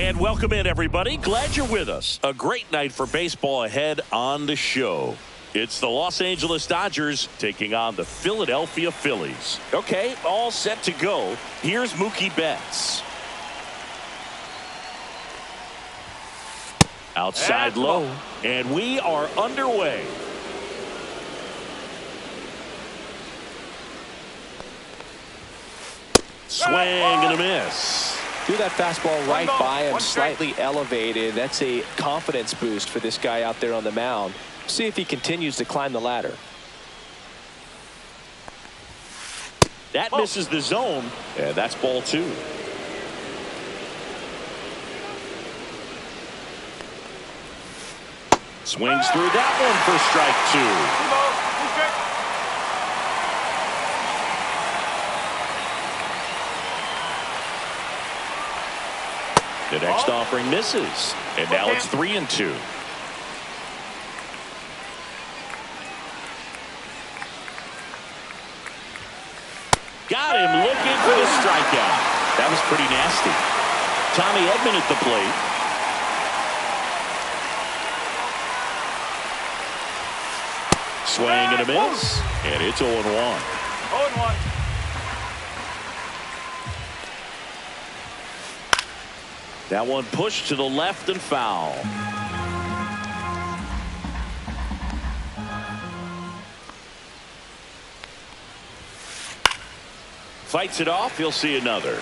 And welcome in, everybody. Glad you're with us. A great night for baseball ahead on the show. It's the Los Angeles Dodgers taking on the Philadelphia Phillies. Okay, all set to go. Here's Mookie Betts. Outside low, and we are underway. Swing and a miss. Threw that fastball right by him, slightly elevated. That's a confidence boost for this guy out there on the mound. See if he continues to climb the ladder. That misses the zone, and that's ball 2. Swings through that one for strike 2. The next offering misses, and now it's 3-2. Got him looking for the strikeout. That was pretty nasty. Tommy Edman at the plate. Swing and a miss, and it's 0-1. 0-1. That one pushed to the left and foul. Fights it off. He'll see another.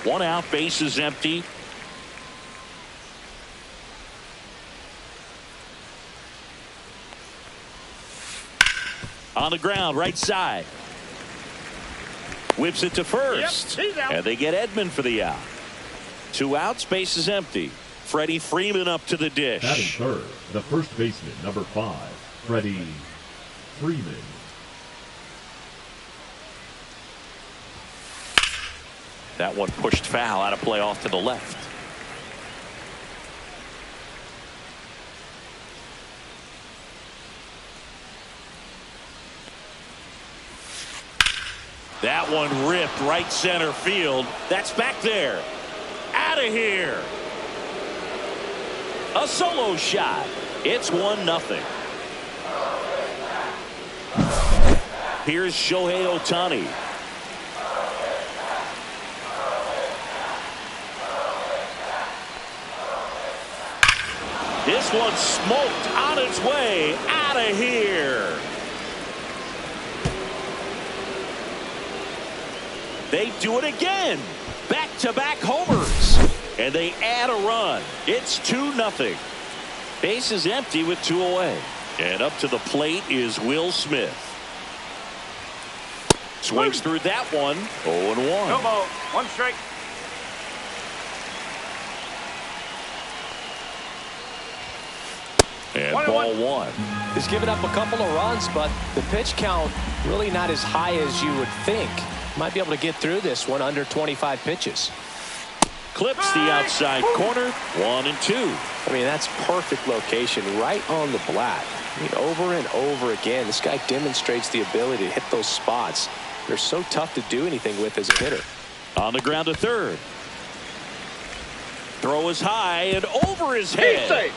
One out, base is empty. On the ground, right side. Whips it to first. And they get Edman for the out. 2 outs, base is empty. Freddie Freeman up to the dish. Batting third, the first baseman, number 5, Freddie Freeman. That one pushed foul, out of play off to the left. That one ripped right center field. That's back there. Out of here. A solo shot. It's 1-0. Here's Shohei Ohtani. This one smoked on its way out of here. They do it again. Back-to-back homers. And they add a run. It's 2-0. Base is empty with 2 away. And up to the plate is Will Smith. Swings through that one. 0-1. No ball. 1 strike. And ball 1. He's given up a couple of runs, but the pitch count really not as high as you would think. Might be able to get through this one under 25 pitches. Clips the outside corner. 1-2. I mean, that's perfect location right on the black. I mean, over and over again, this guy demonstrates the ability to hit those spots. They're so tough to do anything with as a hitter. On the ground to third. Throw is high and over his head.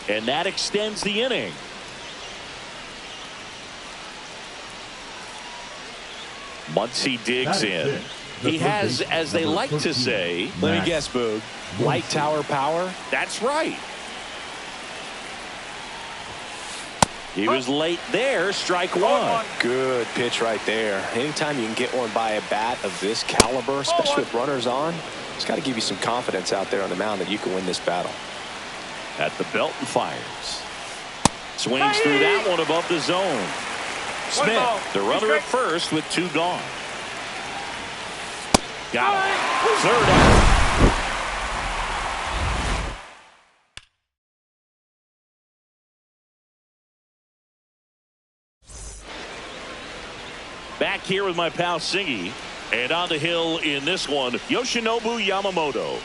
And that extends the inning. Muncy digs in. He has, as they like to say, let me guess, Boog, light tower power? That's right. He was late there. Strike 1. Good pitch right there. Anytime you can get one by a bat of this caliber, especially with runners on, it's got to give you some confidence out there on the mound that you can win this battle. At the belt and fires. Swings through that one above the zone. Smith, the runner at first with 2 gone. Got him. Third out. Back here with my pal Singy. And on the hill in this one, Yoshinobu Yamamoto.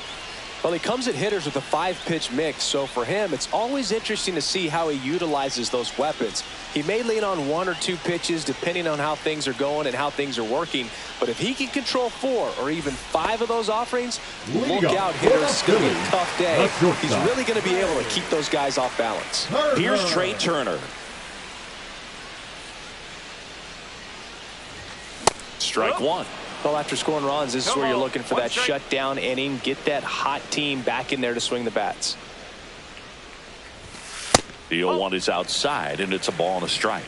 Well, he comes at hitters with a 5-pitch mix, so for him, it's always interesting to see how he utilizes those weapons. He may lean on 1 or 2 pitches depending on how things are going and how things are working, but if he can control 4 or even 5 of those offerings, look out, hitters. It's going to be a tough day. He's really going to be able to keep those guys off balance. Here's Trey Turner. Strike 1. Well, after scoring runs, this is where you're looking for that shutdown inning. Get that hot team back in there to swing the bats. The 0-1 is outside, and it's a ball and a strike.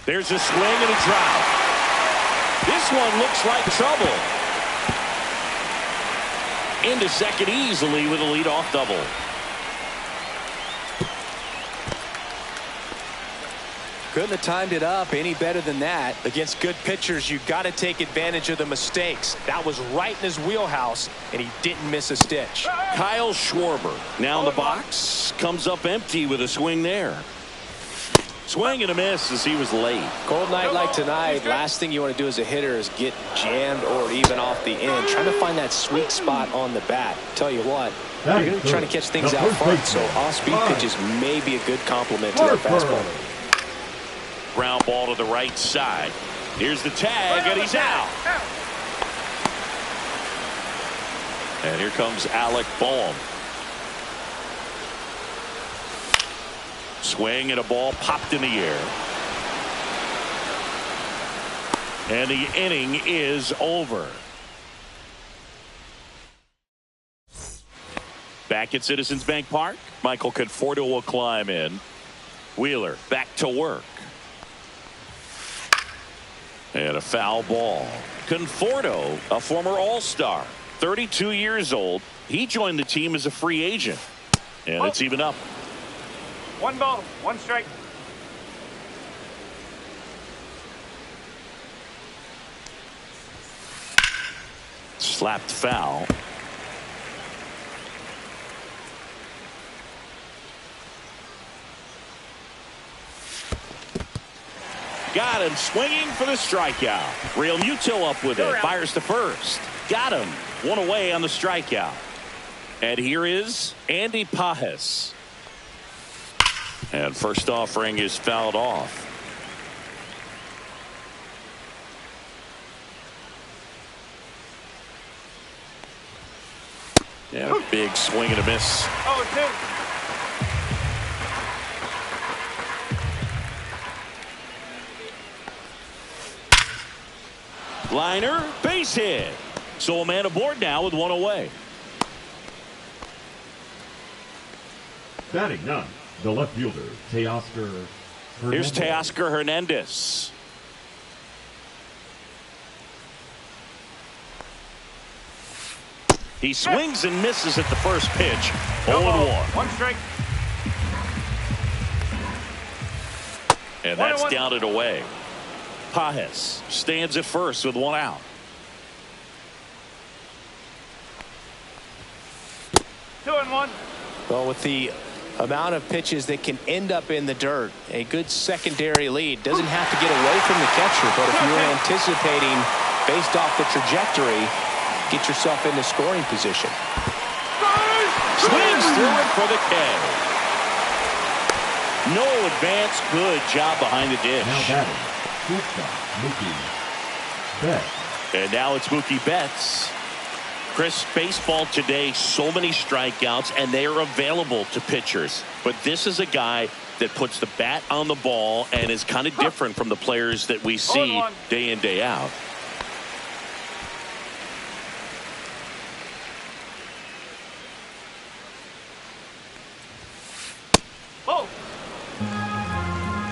There's a swing and a drive. This one looks like trouble. Into second easily with a leadoff double. Couldn't have timed it up any better than that. Against good pitchers, you got to take advantage of the mistakes. That was right in his wheelhouse, and he didn't miss a stitch. Kyle Schwarber now in the box. Comes up empty with a swing there. Swing and a miss as he was late. Cold night like tonight, last thing you want to do as a hitter is get jammed or even off the end. Trying to find that sweet spot on the bat. Tell you what, you're going to be trying to catch things out front, so off-speed pitches may be a good complement to that fastball. Ground ball to the right side. Here's the tag, and he's out. And here comes Alec Bohm. Swing and a ball popped in the air. And the inning is over. Back at Citizens Bank Park, Michael Conforto will climb in. Wheeler back to work. And a foul ball. Conforto, a former All-Star, 32 years old. He joined the team as a free agent. And it's even up. 1 ball, 1 strike. Slapped foul. Got him swinging for the strikeout. Real Muto up with it. Fires to first. Got him. 1 away on the strikeout. And here is Andy Pajes. And first offering is fouled off. Yeah, a big swing and a miss. 0-2. Liner, base hit. So a man aboard now with 1 away. Batting 9, the left fielder, Teoscar Hernandez. Here's Teoscar Hernandez. He swings and misses at the first pitch. 0-1. 1 strike. And that's down and away. Pajes stands at first with 1 out. 2-1. Well, with the amount of pitches that can end up in the dirt, a good secondary lead. Doesn't have to get away from the catcher, but if you're anticipating based off the trajectory, get yourself into scoring position. Swings through it for the K. No advance. Good job behind the dish. Now batting, shortstop, Mookie Betts. And now it's Mookie Betts. Chris, baseball today, so many strikeouts, and they are available to pitchers. But this is a guy that puts the bat on the ball and is kind of different from the players that we see day in, day out. Oh.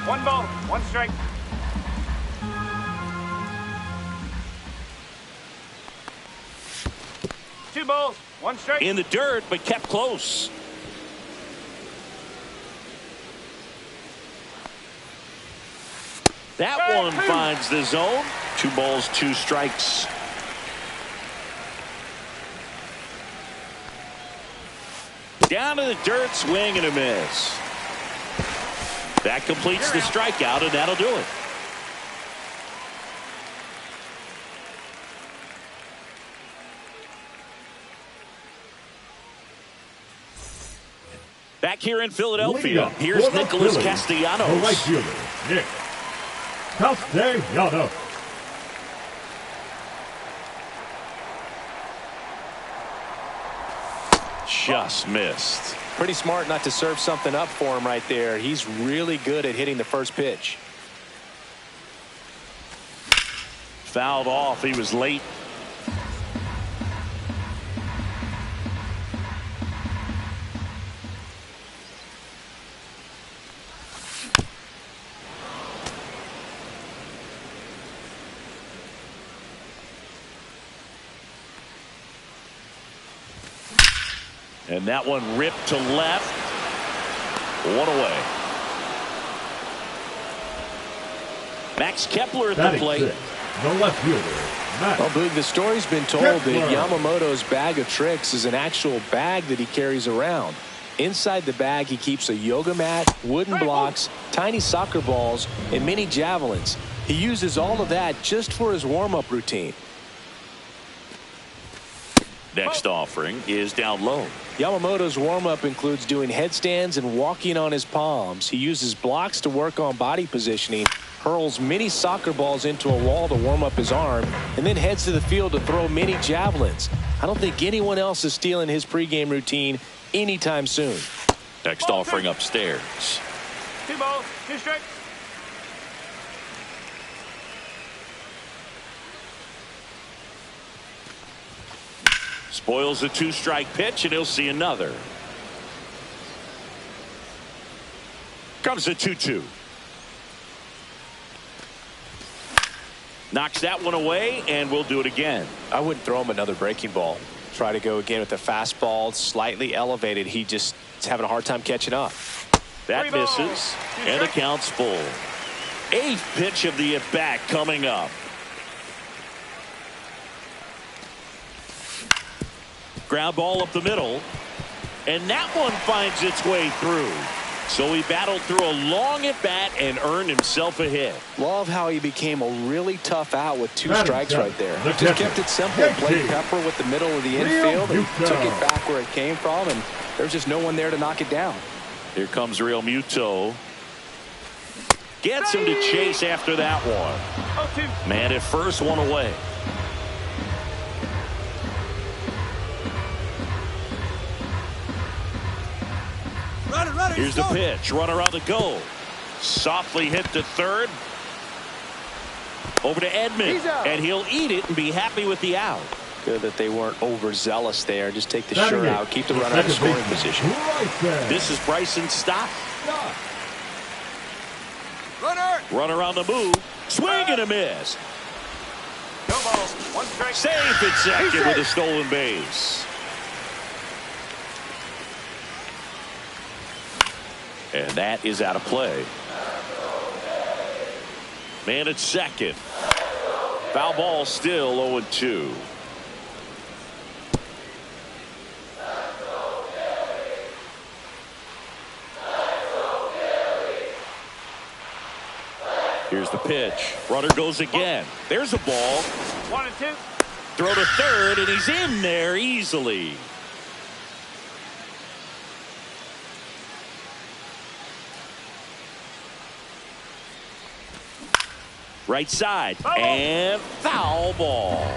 1 ball, 1 strike. Two balls, 1 strike. In the dirt, but kept close. That one finds the zone. 2 balls, 2 strikes. Down to the dirt, swing and a miss. That completes the strikeout, and that'll do it. Back here in Philadelphia, here's Nicholas Castellanos. The right fielder, Nick Castellanos. Just missed. Pretty smart not to serve something up for him right there. He's really good at hitting the first pitch. Fouled off. He was late. And that one ripped to left. One away. Max Kepler at the plate. The left fielder, Max. Well, Boog, the story's been told that Yamamoto's bag of tricks is an actual bag that he carries around. Inside the bag, he keeps a yoga mat, wooden blocks, tiny soccer balls, and mini javelins. He uses all of that just for his warm-up routine. Next offering is down low. Yamamoto's warm-up includes doing headstands and walking on his palms. He uses blocks to work on body positioning, hurls mini soccer balls into a wall to warm up his arm, and then heads to the field to throw mini javelins. I don't think anyone else is stealing his pregame routine anytime soon. Next offering upstairs. 2 balls, 2 strikes. Spoils a 2-strike pitch, and he'll see another. Comes a 2-2. Knocks that one away, and we'll do it again. I wouldn't throw him another breaking ball. Try to go again with the fastball, slightly elevated. He just is having a hard time catching up. That misses, and the count's full. 8th pitch of the at-bat coming up. Ground ball up the middle, and that one finds its way through. So he battled through a long at-bat and earned himself a hit. Love how he became a really tough out with 2 strikes right there. Just kept it simple. Played Pepper with the middle of the infield and took it back where it came from, and there's just no one there to knock it down. Here comes Real Muto. Gets him to chase after that one. Man at first, one away. Here's the pitch. Runner on the go. Softly hit to third. Over to Edman. And he'll eat it and be happy with the out. Good that they weren't overzealous there. Just take the sure out. Keep the runner out of scoring position. This is Bryson Stott. Runner on the move. Swing and a miss. No balls, 1 strike. Safe at second with a stolen base. And that is out of play. Man at second. Foul ball still 0-2. Here's the pitch. Runner goes again. There's a ball. 1 and 2. Throw to third, and he's in there easily. Right side, and foul ball.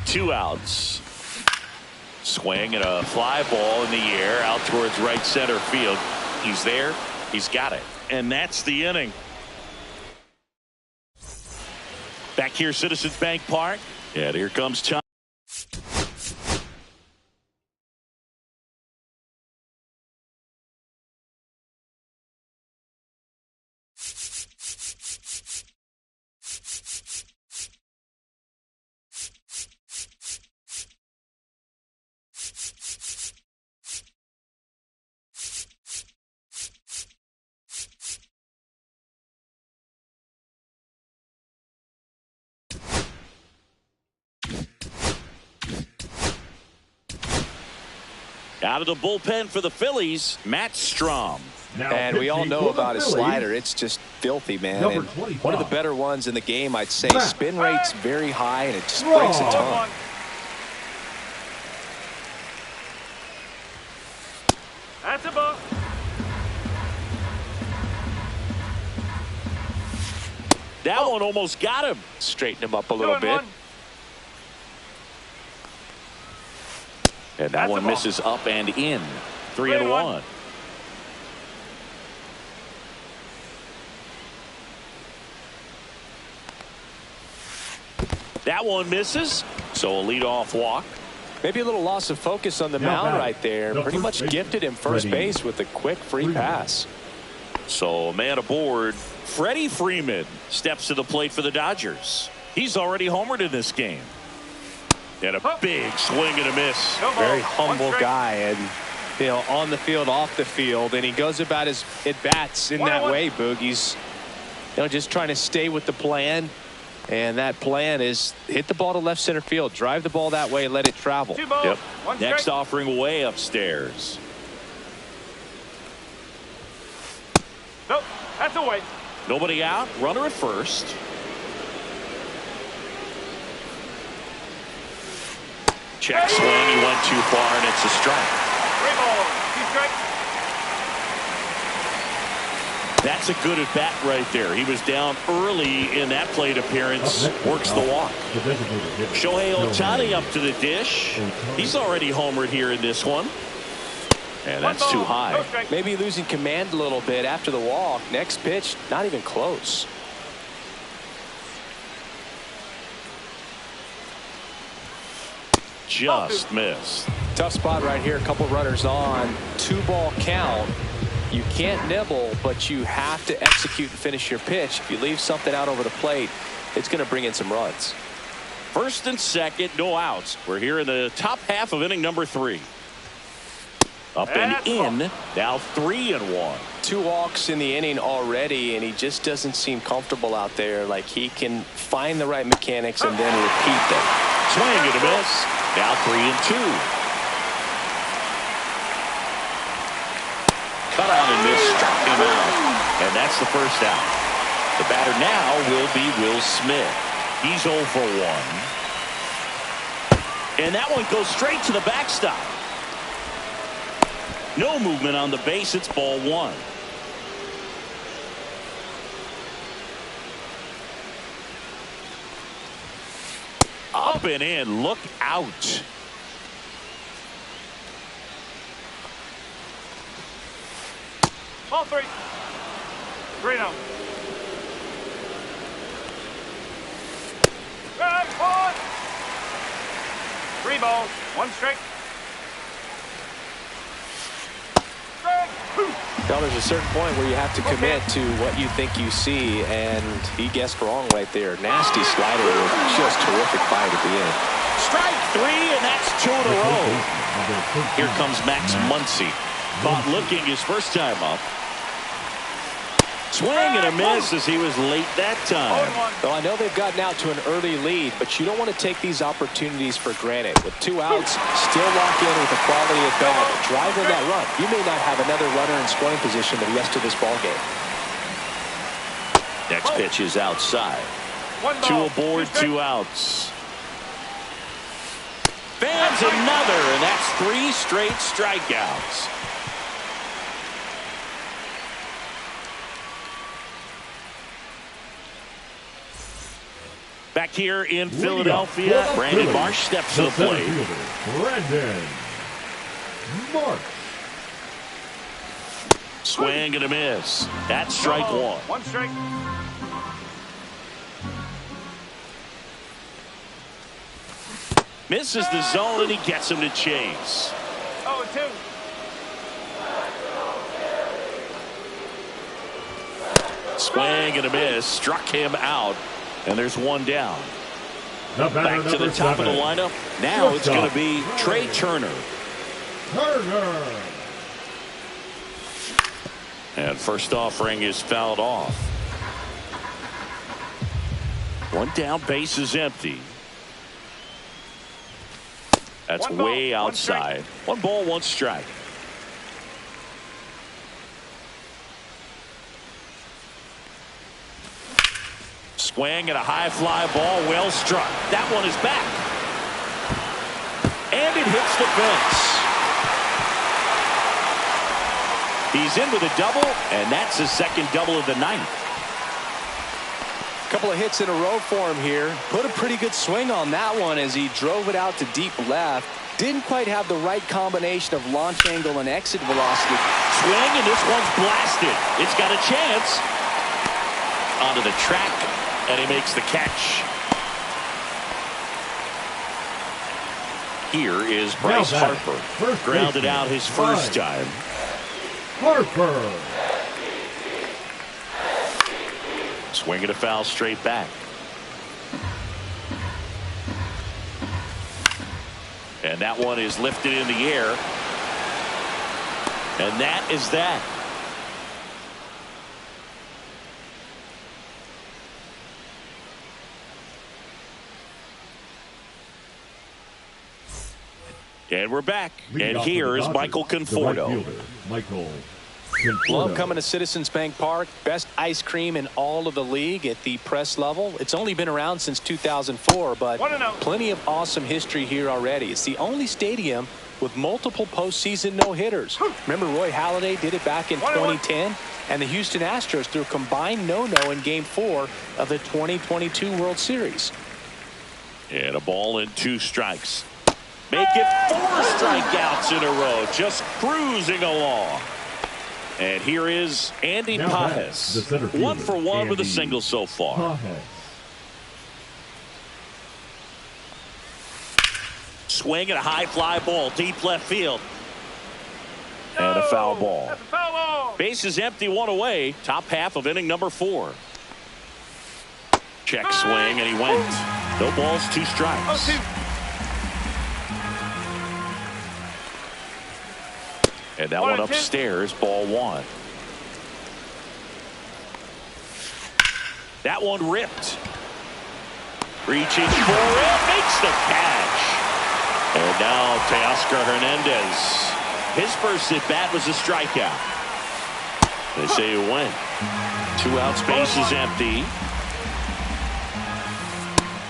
Two outs. Swing and a fly ball in the air out towards right center field. He's there. He's got it. And that's the inning. Back here, Citizens Bank Park. And here comes Tom. Out of the bullpen for the Phillies, Matt Strom. Now And we all pitching know for the about his Phillies, slider. It's just filthy, man. number And 25. one of the better ones in the game, I'd say. Matt. Spin rate's very high, and it just Raw. breaks a ton. One. That's a ball. That one almost got him. Straighten him up a little bit. And that That's one a ball. misses up and in. 3 3 and and 1. 1. That one misses. So a leadoff walk. Maybe a little loss of focus on the Now mound back. right there. The Pretty first much baseman, gifted him first Freddie base with a quick free Freeman. pass. So a man aboard. Freddie Freeman steps to the plate for the Dodgers. He's already homered in this game. And a big swing and a miss. No ball. Very One humble strike. guy, and on the field, off the field, and he goes about his at bats in that 1-1. way. Boogie's, just trying to stay with the plan, and that plan is hit the ball to left center field, drive the ball that way, let it travel. 2 balls. Yep. 1 Next strike. offering way upstairs. Nope. That's away. Nobody out. Runner at first. Check swing. He went too far, and it's a strike. 3 balls. 2 strikes. That's a good at bat right there. He was down early in that plate appearance. Up next, Works the walk. The designated hitter, Shohei Ohtani up to the dish. He's already homered here in this one. And that's 1 too ball. high. No strike. Maybe losing command a little bit after the walk. Next pitch, not even close. Just missed. Tough spot right here. A couple runners on. 2-ball count. You can't nibble, but you have to execute and finish your pitch. If you leave something out over the plate, it's going to bring in some runs. First and second, no outs. We're here in the top half of inning number 3. Up and That's in. Now 3 and 1. 2 walks in the inning already, and he just doesn't seem comfortable out there. Like he can find the right mechanics and then repeat them. Swing and a miss. Now 3 and 2. Cut on and miss. Struck him out. And that's the first out. The batter now will be Will Smith. He's 0 for 1. And that one goes straight to the backstop. No movement on the base. It's ball 1. Up and in. Look out. Ball 3. 3-0. Strike 1. 3 balls. 1 strike. Strike 2. Now there's a certain point where you have to commit to what you think you see, and he guessed wrong right there. Nasty slider with just terrific bite at the end. Strike 3, and that's 2 in a row. number 13, Here comes Max Muncy. Thought looking his first time up. Swing and a miss as he was late that time. 0-1. Well, I know they've gotten out to an early lead, but you don't want to take these opportunities for granted. With 2 outs, still lock in with a quality at bat, drive in that run. You may not have another runner in scoring position the rest of this ball game. Next pitch is outside. 1 2 ball. aboard, 2 strikes. 2 outs. Fans another, and that's 3 straight strikeouts. Back here in Philadelphia, Brandon Phillies, Marsh steps to the center plate. fielder, Brandon Marsh. Swing and a miss. That's strike 1. 1 strike. Misses the zone, and he gets him to chase. 0-2. Swing and a miss. Struck him out. And there's 1 down. The batter, Back to the number top of the 7, lineup. Now it's going to be Trey Turner. Turner. And first offering is fouled off. 1 down, base is empty. That's One ball, way one outside. One ball, one strike. Swing and a high fly ball, well struck. That one is back. And it hits the fence. He's in with a double, and that's his second double of the night. Couple of hits in a row for him here. Put a pretty good swing on that one as he drove it out to deep left. Didn't quite have the right combination of launch angle and exit velocity. Swing, and this one's blasted. It's got a chance. Onto the track, and he makes the catch. Here is Bryce Harper. Grounded out his first time. Harper. Swinging a foul straight back. And that one is lifted in the air. And that is that. And we're back. And here is Michael Conforto. Love coming to Citizens Bank Park. Best ice cream in all of the league at the press level. It's only been around since 2004, but plenty of awesome history here already. It's the only stadium with multiple postseason no-hitters. Remember Roy Halladay did it back in 2010? And the Houston Astros threw a combined no-no in Game 4 of the 2022 World Series. And a ball and 2 strikes. Make it 4 strikeouts in a row. Just cruising along. And here is Andy Pajes. 1 for 1 with a single so far. Swing and a high fly ball deep left field. And a foul ball. Base is empty, 1 away. Top half of inning number 4. Check swing, and he went. No balls, 2 strikes. And that one upstairs, ball 1. That one ripped. Reaching for it, makes the catch. And now Teoscar Hernandez. His first at bat was a strikeout. They say it went. 2 outs, base is empty.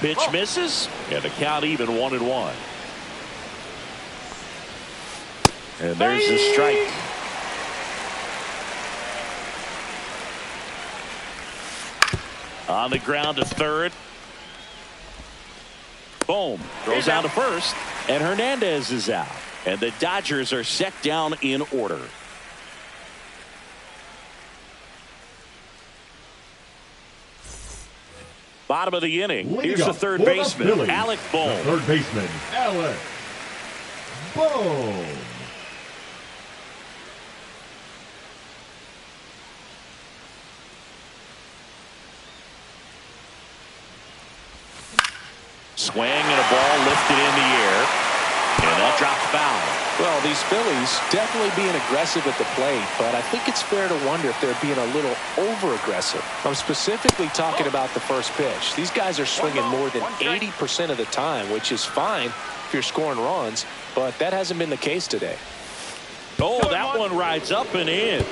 Pitch misses, and the count even 1-1. And there's the strike. On the ground to third. Boom. Throws out to first. And Hernandez is out. And the Dodgers are set down in order. Bottom of the inning. Here's the third baseman, Alec Bohm. Third baseman, Alec Bohm. Swing and a ball lifted in the air. And that drops foul. Well, these Phillies definitely being aggressive at the plate, but I think it's fair to wonder if they're being a little over-aggressive. I'm specifically talking about the first pitch. These guys are swinging more than 80% of the time, which is fine if you're scoring runs, but that hasn't been the case today. Oh, that one rides up and in.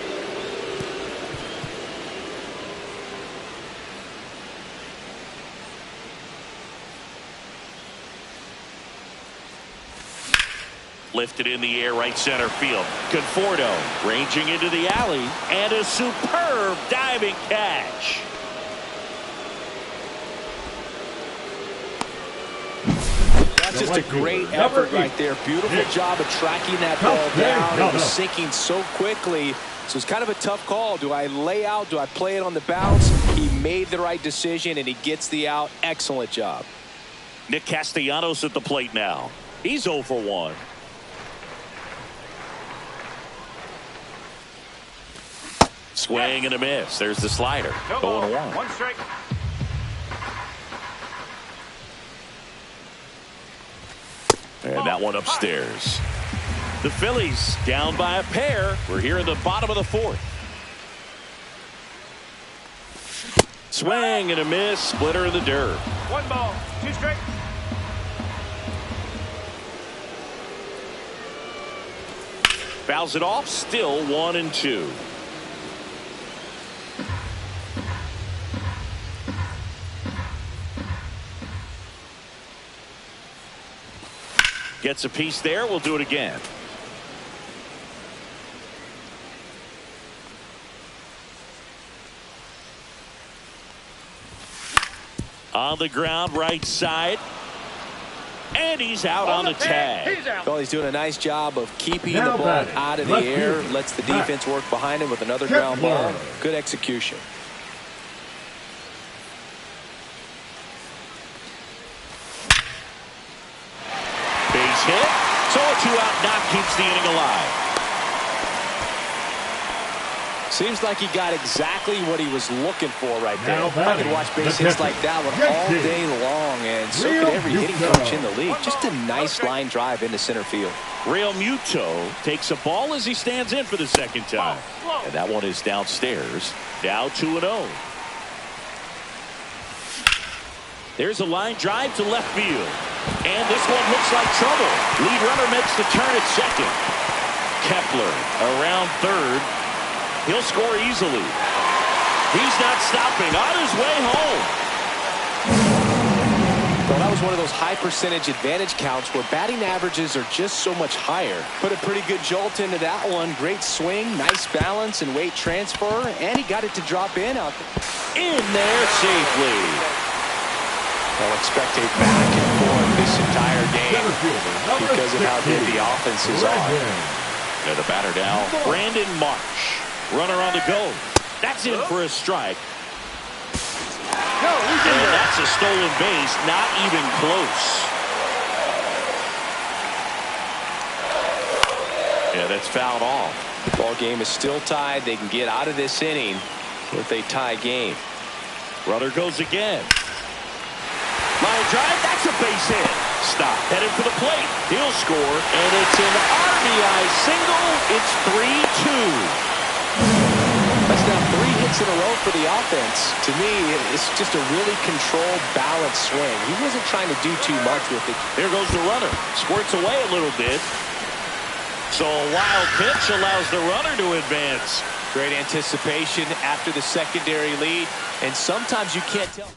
Lifted in the air, right center field. Conforto ranging into the alley, and a superb diving catch. That's just a great effort right there. Beautiful job of tracking that ball down. It was sinking so quickly. So it's kind of a tough call. Do I lay out? Do I play it on the bounce? He made the right decision, and he gets the out. Excellent job. Nick Castellanos at the plate now. He's 0 for 1. Swing and a miss. There's the slider. 0-1. 1 strike. And that one upstairs. The Phillies down by a pair. We're here in the bottom of the 4th. Swing and a miss. Splitter in the dirt. 1 ball, 2 strike. Fouls it off, still 1-2. Gets a piece there. We'll do it again. On the ground, right side. And he's out on the tag. Well, he's doing a nice job of keeping the ball out of the air. Lets the defense work behind him with another ground ball. Good execution. Base hit. So a 2-out knock keeps the inning alive. Seems like he got exactly what he was looking for right there. I could watch base hits like that one all day long, and so could every hitting coach in the league. Just a nice line drive into center field. Real Muto takes a ball as he stands in for the second time. And that one is downstairs. Now 2-0. There's a line drive to left field. And this one looks like trouble. Lead runner makes the turn at second. Kepler around third. He'll score easily. He's not stopping. On his way home. Well, that was one of those high percentage advantage counts where batting averages are just so much higher. Put a pretty good jolt into that one. Great swing, nice balance and weight transfer, and he got it to drop in out there. In there safely. I'll expect a back and forth this entire game because of how good the offenses are. The batter now, Brandon Marsh. Runner on the go. That's in for a strike. And that's a stolen base. Not even close. Yeah, that's fouled off. The ball game is still tied. They can get out of this inning with a tie game. Runner goes again. Line drive. That's a base hit. Stop. Headed for the plate. He'll score. And it's an RBI single. It's 3-2. That's now 3 hits in a row for the offense. To me, it's just a really controlled, balanced swing. He wasn't trying to do too much with it. There goes the runner. Squirts away a little bit. So a wild pitch allows the runner to advance. Great anticipation after the secondary lead. And sometimes you can't tell.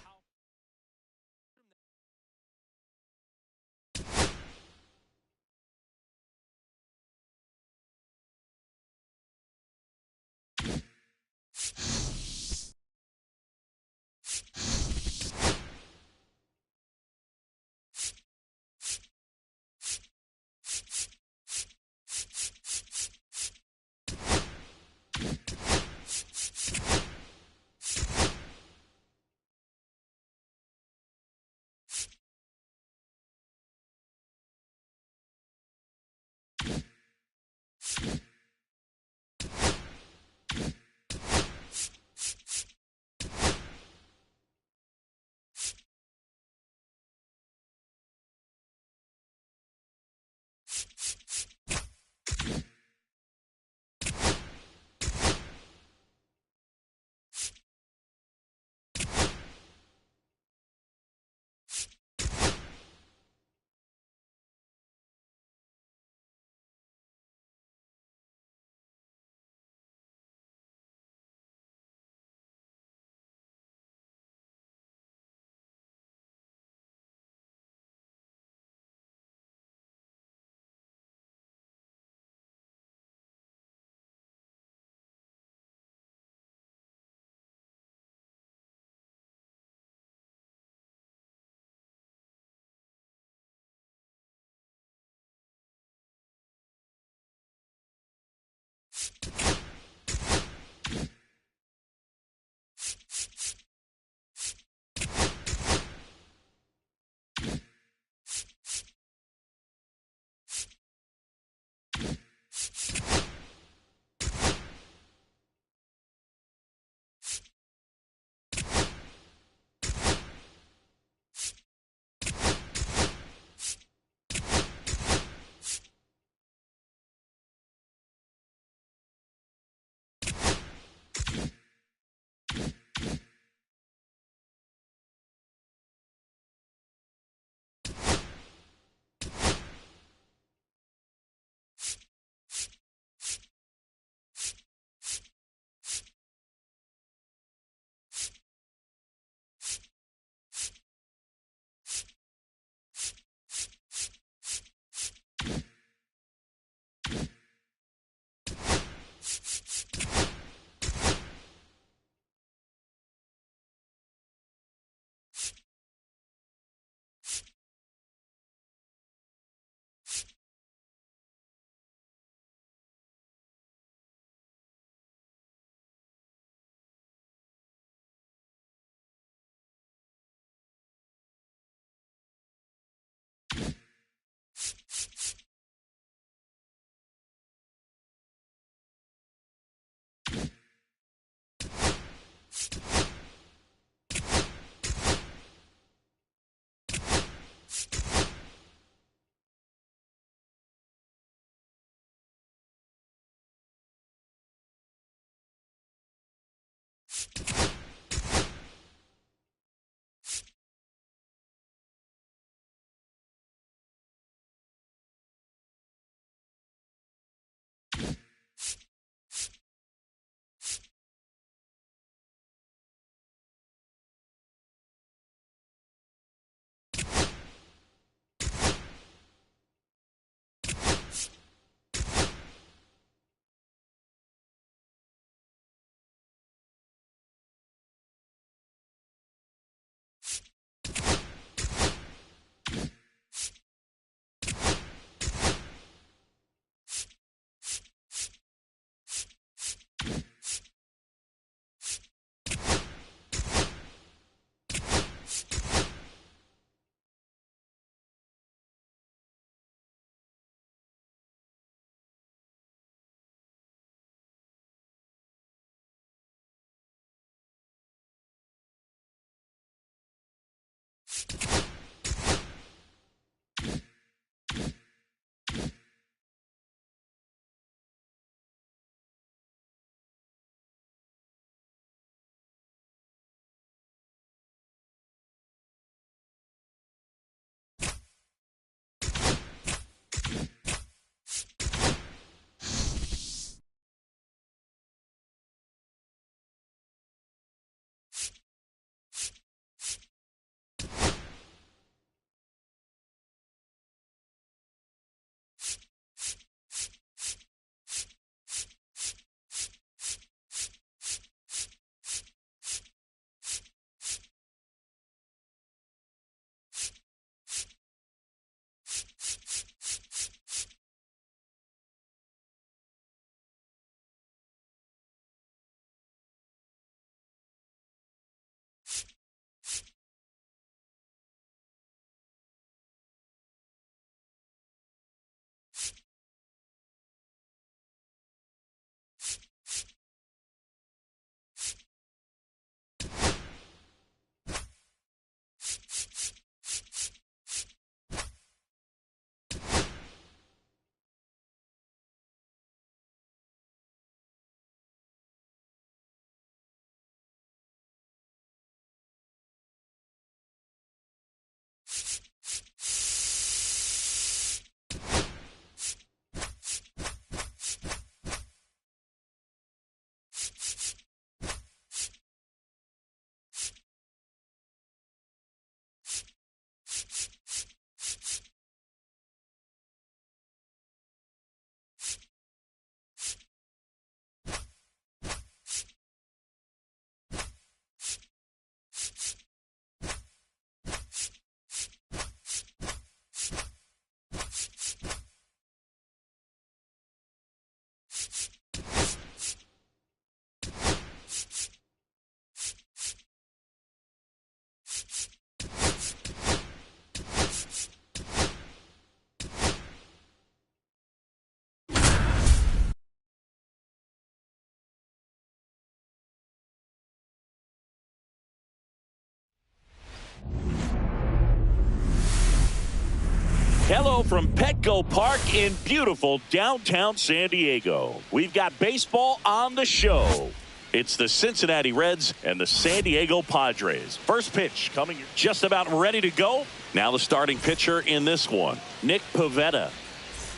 Hello from Petco Park in beautiful downtown San Diego. We've got baseball on the show. It's the Cincinnati Reds and the San Diego Padres. First pitch coming just about ready to go. Now the starting pitcher in this one, Nick Pivetta.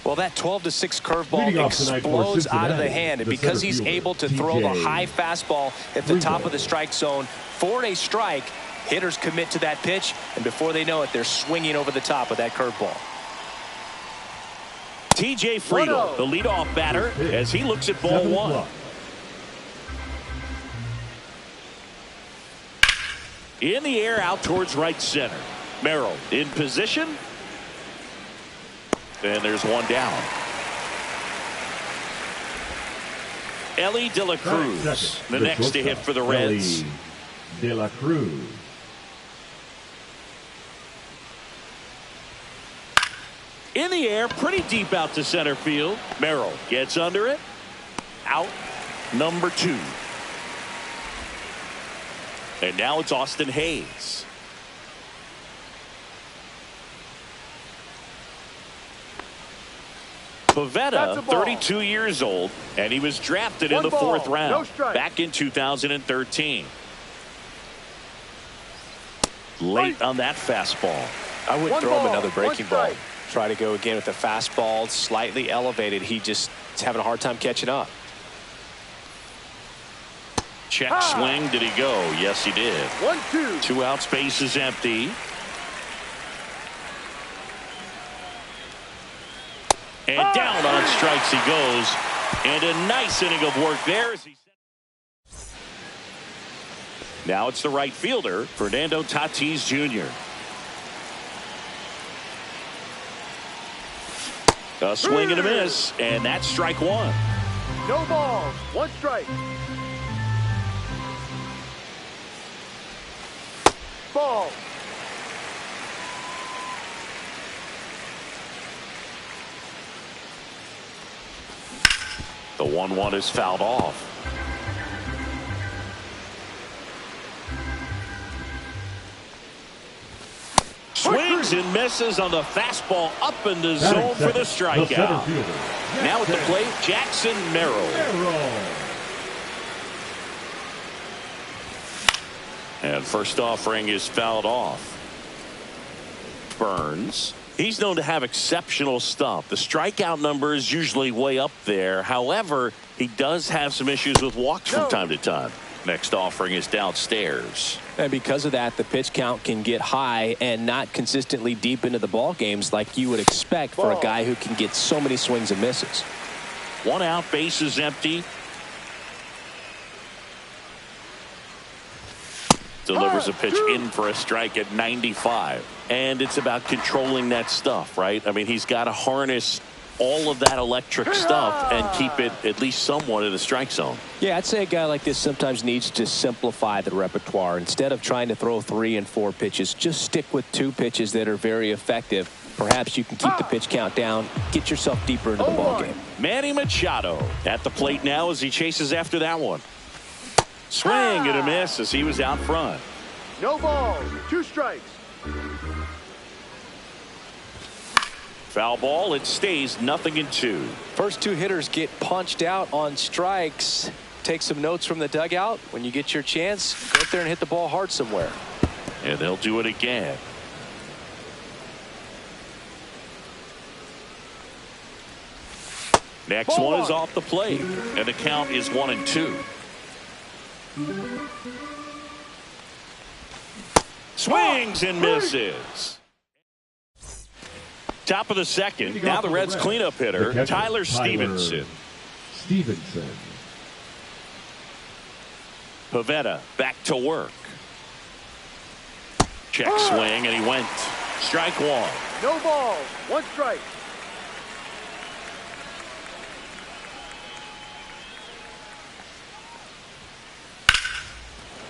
Well, that 12-6 curveball explodes out of the hand, and because he's able to throw the high fastball at the top of the strike zone for a strike, hitters commit to that pitch, and before they know it, they're swinging over the top of that curveball. TJ Friedl, the leadoff batter, as he looks at ball one. In the air, out towards right center. Merrill in position. And there's one down. Ellie De La Cruz, the next to hit for the Reds. De La Cruz. In the air, pretty deep out to center field. Merrill gets under it. Out, number 2. And now it's Austin Hayes. Pivetta, 32 years old, and he was drafted in the 4th round back in 2013. Late on that fastball. I would throw him another breaking ball. Try to go again with the fastball, slightly elevated. He just is having a hard time catching up. Check swing. Did he go? Yes, he did. 1-2. 2 outs, base is empty. And down on strikes he goes. And a nice inning of work there. Now it's the right fielder, Fernando Tatis Jr. A swing and a miss, and that's strike 1. No balls, 1 strike. Ball. The 1-1 is fouled off. Swings and misses on the fastball up in the zone for the strikeout. Now at the plate, Jackson Merrill. And first offering is fouled off. Burns. He's known to have exceptional stuff. The strikeout number is usually way up there. However, he does have some issues with walks from time to time. Next offering is downstairs. And because of that, the pitch count can get high and not consistently deep into the ball games like you would expect for a guy who can get so many swings and misses. 1 out, base is empty. Delivers a pitch in for a strike at 95. And it's about controlling that stuff, right? I mean, he's got to harness all of that electric stuff and keep it at least somewhat in the strike zone. Yeah, I'd say a guy like this sometimes needs to simplify the repertoire. Instead of trying to throw 3 and 4 pitches, just stick with 2 pitches that are very effective. Perhaps you can keep the pitch count down, get yourself deeper into the ballgame. Manny Machado at the plate now as he chases after that one. Swing and a miss as he was out front. No balls, 2 strikes. Foul ball. It stays 0-2. First 2 hitters get punched out on strikes. Take some notes from the dugout. When you get your chance, go up there and hit the ball hard somewhere. And they'll do it again. Next one is off the plate, and the count is 1-2. Swings and misses. Top of the second. Now the Reds cleanup hitter, Tyler Stevenson. Pivetta back to work. Check swing, and he went. Strike 1. No balls, 1 strike.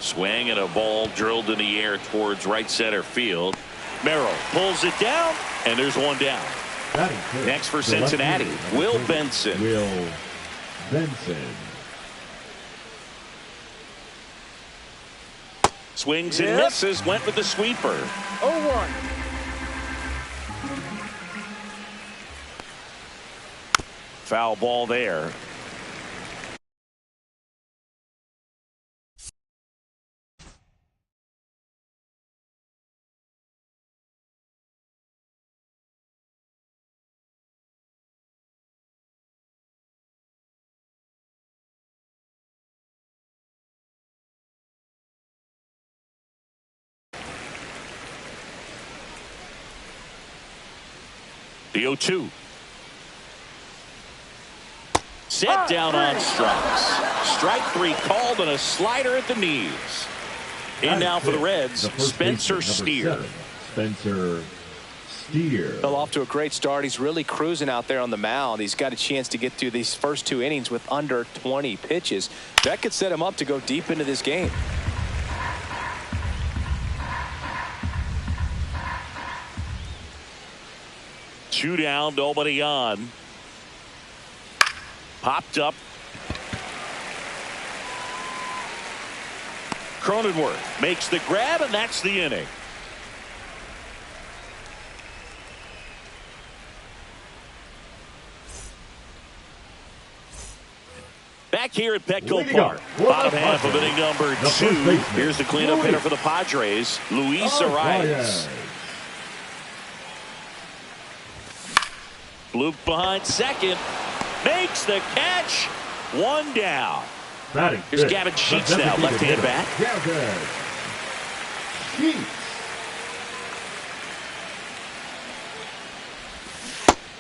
Swing and a ball drilled in the air towards right center field. Merrill pulls it down, and there's 1 down. Next for Cincinnati, Will Benson. Swings and misses, went with the sweeper. 0-1. Foul ball there. The 0-2. Set down on strikes. Strike 3 called and a slider at the knees. In now for the Reds, Spencer Steer. Spencer Steer. Well, off to a great start. He's really cruising out there on the mound. He's got a chance to get through these first 2 innings with under 20 pitches. That could set him up to go deep into this game. Two down, nobody on. Popped up. Cronenworth makes the grab, and that's the inning. Back here at Petco Park, bottom half of inning number 2. Here's the cleanup hitter for the Padres, Luis Arias. Bloop behind second. Makes the catch. 1 down. Here's Gavin Sheets now, left-hand bat.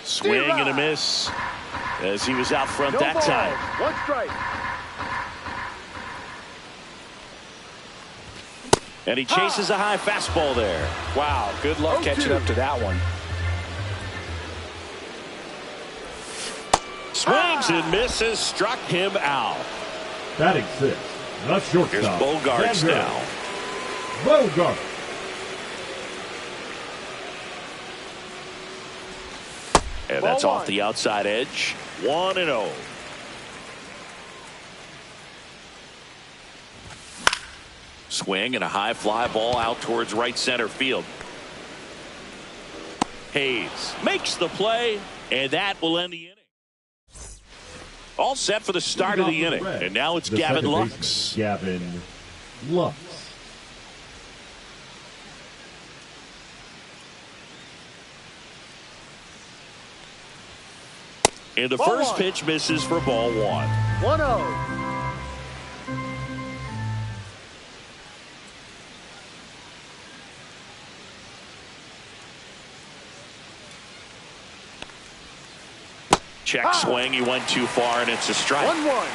Swing and a miss as he was out front that time. 1 strike. And he chases a high fastball there. Wow, good luck catching up to that one. Swings and misses, struck him out. Batting 6. The shortstop. Here's Bogarts now. Bogart. And that's off the outside edge. 1-0. Swing and a high fly ball out towards right center field. Hayes makes the play, and that will end the inning. All set for the start of the inning, and now it's Gavin Lux. Gavin Lux. And the first pitch misses for ball 1. 1-0. Check swing. He went too far, and it's a strike. 1-1.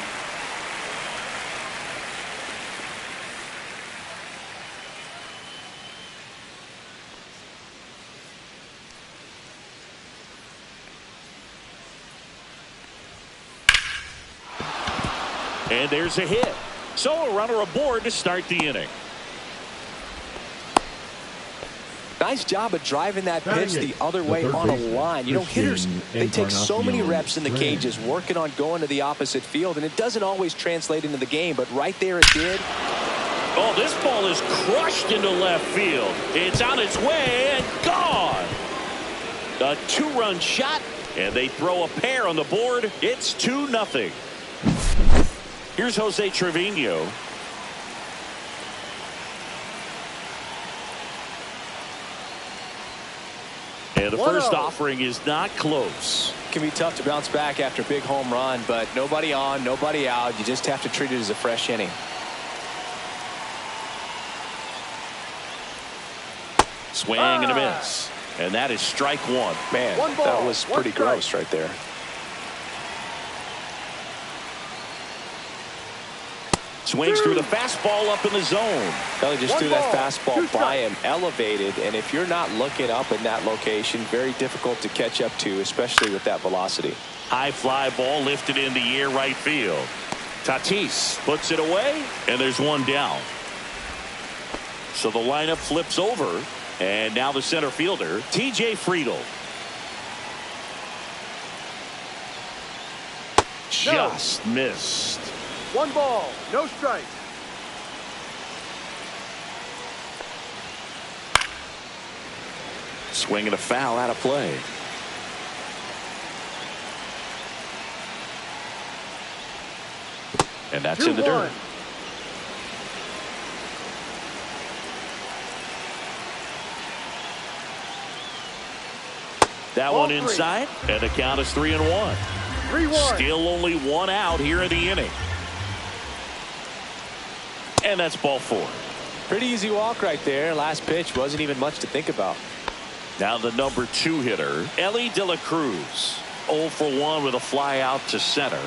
And there's a hit. So a runner aboard to start the inning. Nice job of driving that pitch the other way on a line. You know, hitters, they take so many reps in the cages working on going to the opposite field, and it doesn't always translate into the game, but right there it did. Oh, this ball is crushed into left field. It's on its way and gone. A 2-run shot, and they throw a pair on the board. It's 2-0. Here's Jose Trevino. And the first offering is not close. It can be tough to bounce back after a big home run, but nobody on, nobody out. You just have to treat it as a fresh inning. Swing and a miss. And that is strike 1. Man, that was pretty gross right there. Swings through the fastball up in the zone. Kelly just threw that fastball by him, elevated, and if you're not looking up in that location, very difficult to catch up to, especially with that velocity. High fly ball lifted in the air right field. Tatis puts it away, and there's 1 down. So the lineup flips over, and now the center fielder, T.J. Friedl. Just missed. 1 ball, no strike. Swing and a foul out of play. And that's in the dirt. That one inside, and the count is 3-1. 3-1. Still only one out here in the inning. And that's ball 4. Pretty easy walk right there. Last pitch wasn't even much to think about. Now the number 2 hitter, Ellie De La Cruz. 0 for 1 with a fly out to center.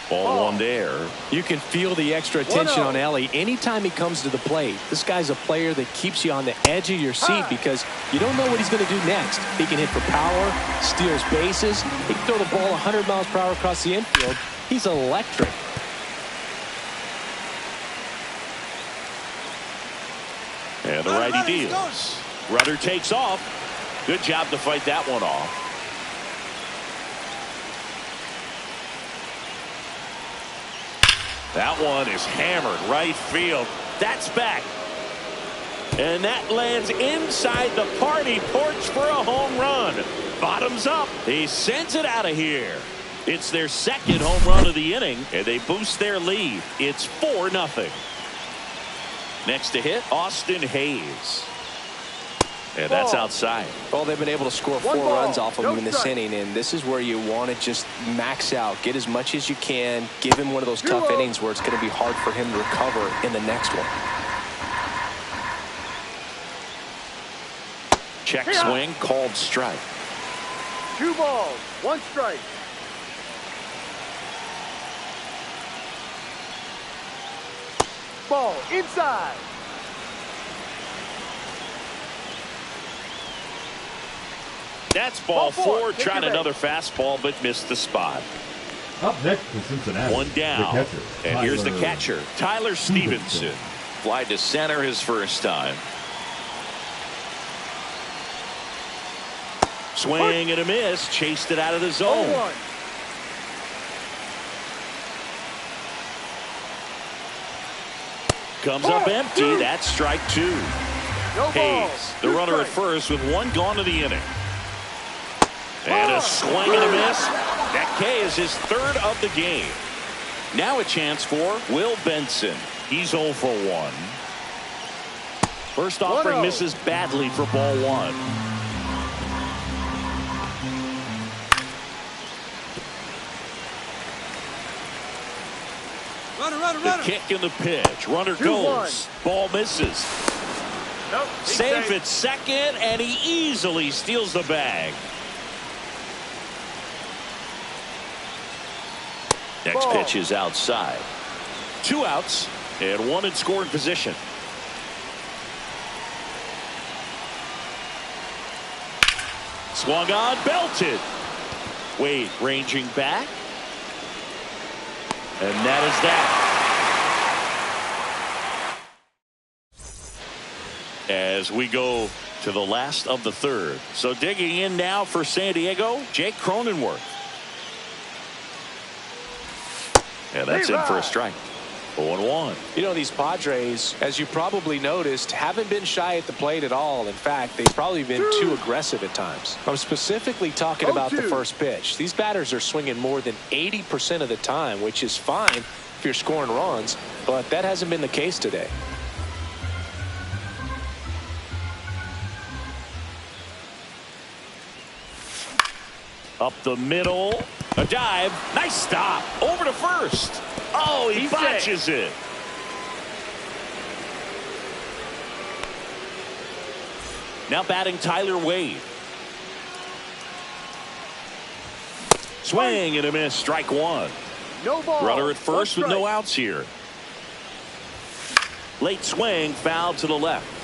Ball 1 there. You can feel the extra attention on Ellie anytime he comes to the plate. This guy's a player that keeps you on the edge of your seat because you don't know what he's going to do next. He can hit for power, steals bases. He can throw the ball 100 miles per hour across the infield. He's electric. And the righty deals. Rudder takes off. Good job to fight that one off. That one is hammered right field. That's back. And that lands inside the party porch for a home run. Bottoms up. He sends it out of here. It's their second home run of the inning, and they boost their lead. It's 4-0. Next to hit, Austin Hayes. And that's outside. Well, they've been able to score 4 runs off of him in this inning, and this is where you want to just max out. Get as much as you can. Give him one of those tough innings where it's going to be hard for him to recover in the next one. Check swing, called strike. 2 balls, 1 strike. Ball inside. That's ball 4. Tried another fastball, but missed the spot. Up next for Cincinnati. 1 down. The catcher, and here's the catcher, Tyler Stevenson. Fly to center his first time. Swing and a miss. Chased it out of the zone. 0-1. Comes up empty. That's strike 2. No Hayes, balls, the 2 runner at strikes. first with 1 gone to the inning. And a swing and a miss. That K is his 3rd of the game. Now a chance for Will Benson. He's 0 for 1. First offering 1-0. misses badly for ball 1. The kick and the pitch. Runner 2-1. goes. Ball misses. Nope, Safe at second, and he easily steals the bag. Next Ball. pitch is outside. 2 outs and 1 in scoring position. Swung on, belted. Wade ranging back. And that is that. As we go to the last of the 3rd. So digging in now for San Diego, Jake Cronenworth. And that's in for a strike. 0-1. You know, these Padres, as you probably noticed, haven't been shy at the plate at all. In fact, they've probably been too aggressive at times. I'm specifically talking about the first pitch. These batters are swinging more than 80% of the time, which is fine if you're scoring runs, but that hasn't been the case today. Up the middle. A dive. Nice stop. Over to first. Oh, he botches it. Now batting Tyler Wade. Swing and a miss. Strike 1. No ball. Runner at first with 1 no strike. outs here. Late swing, foul to the left.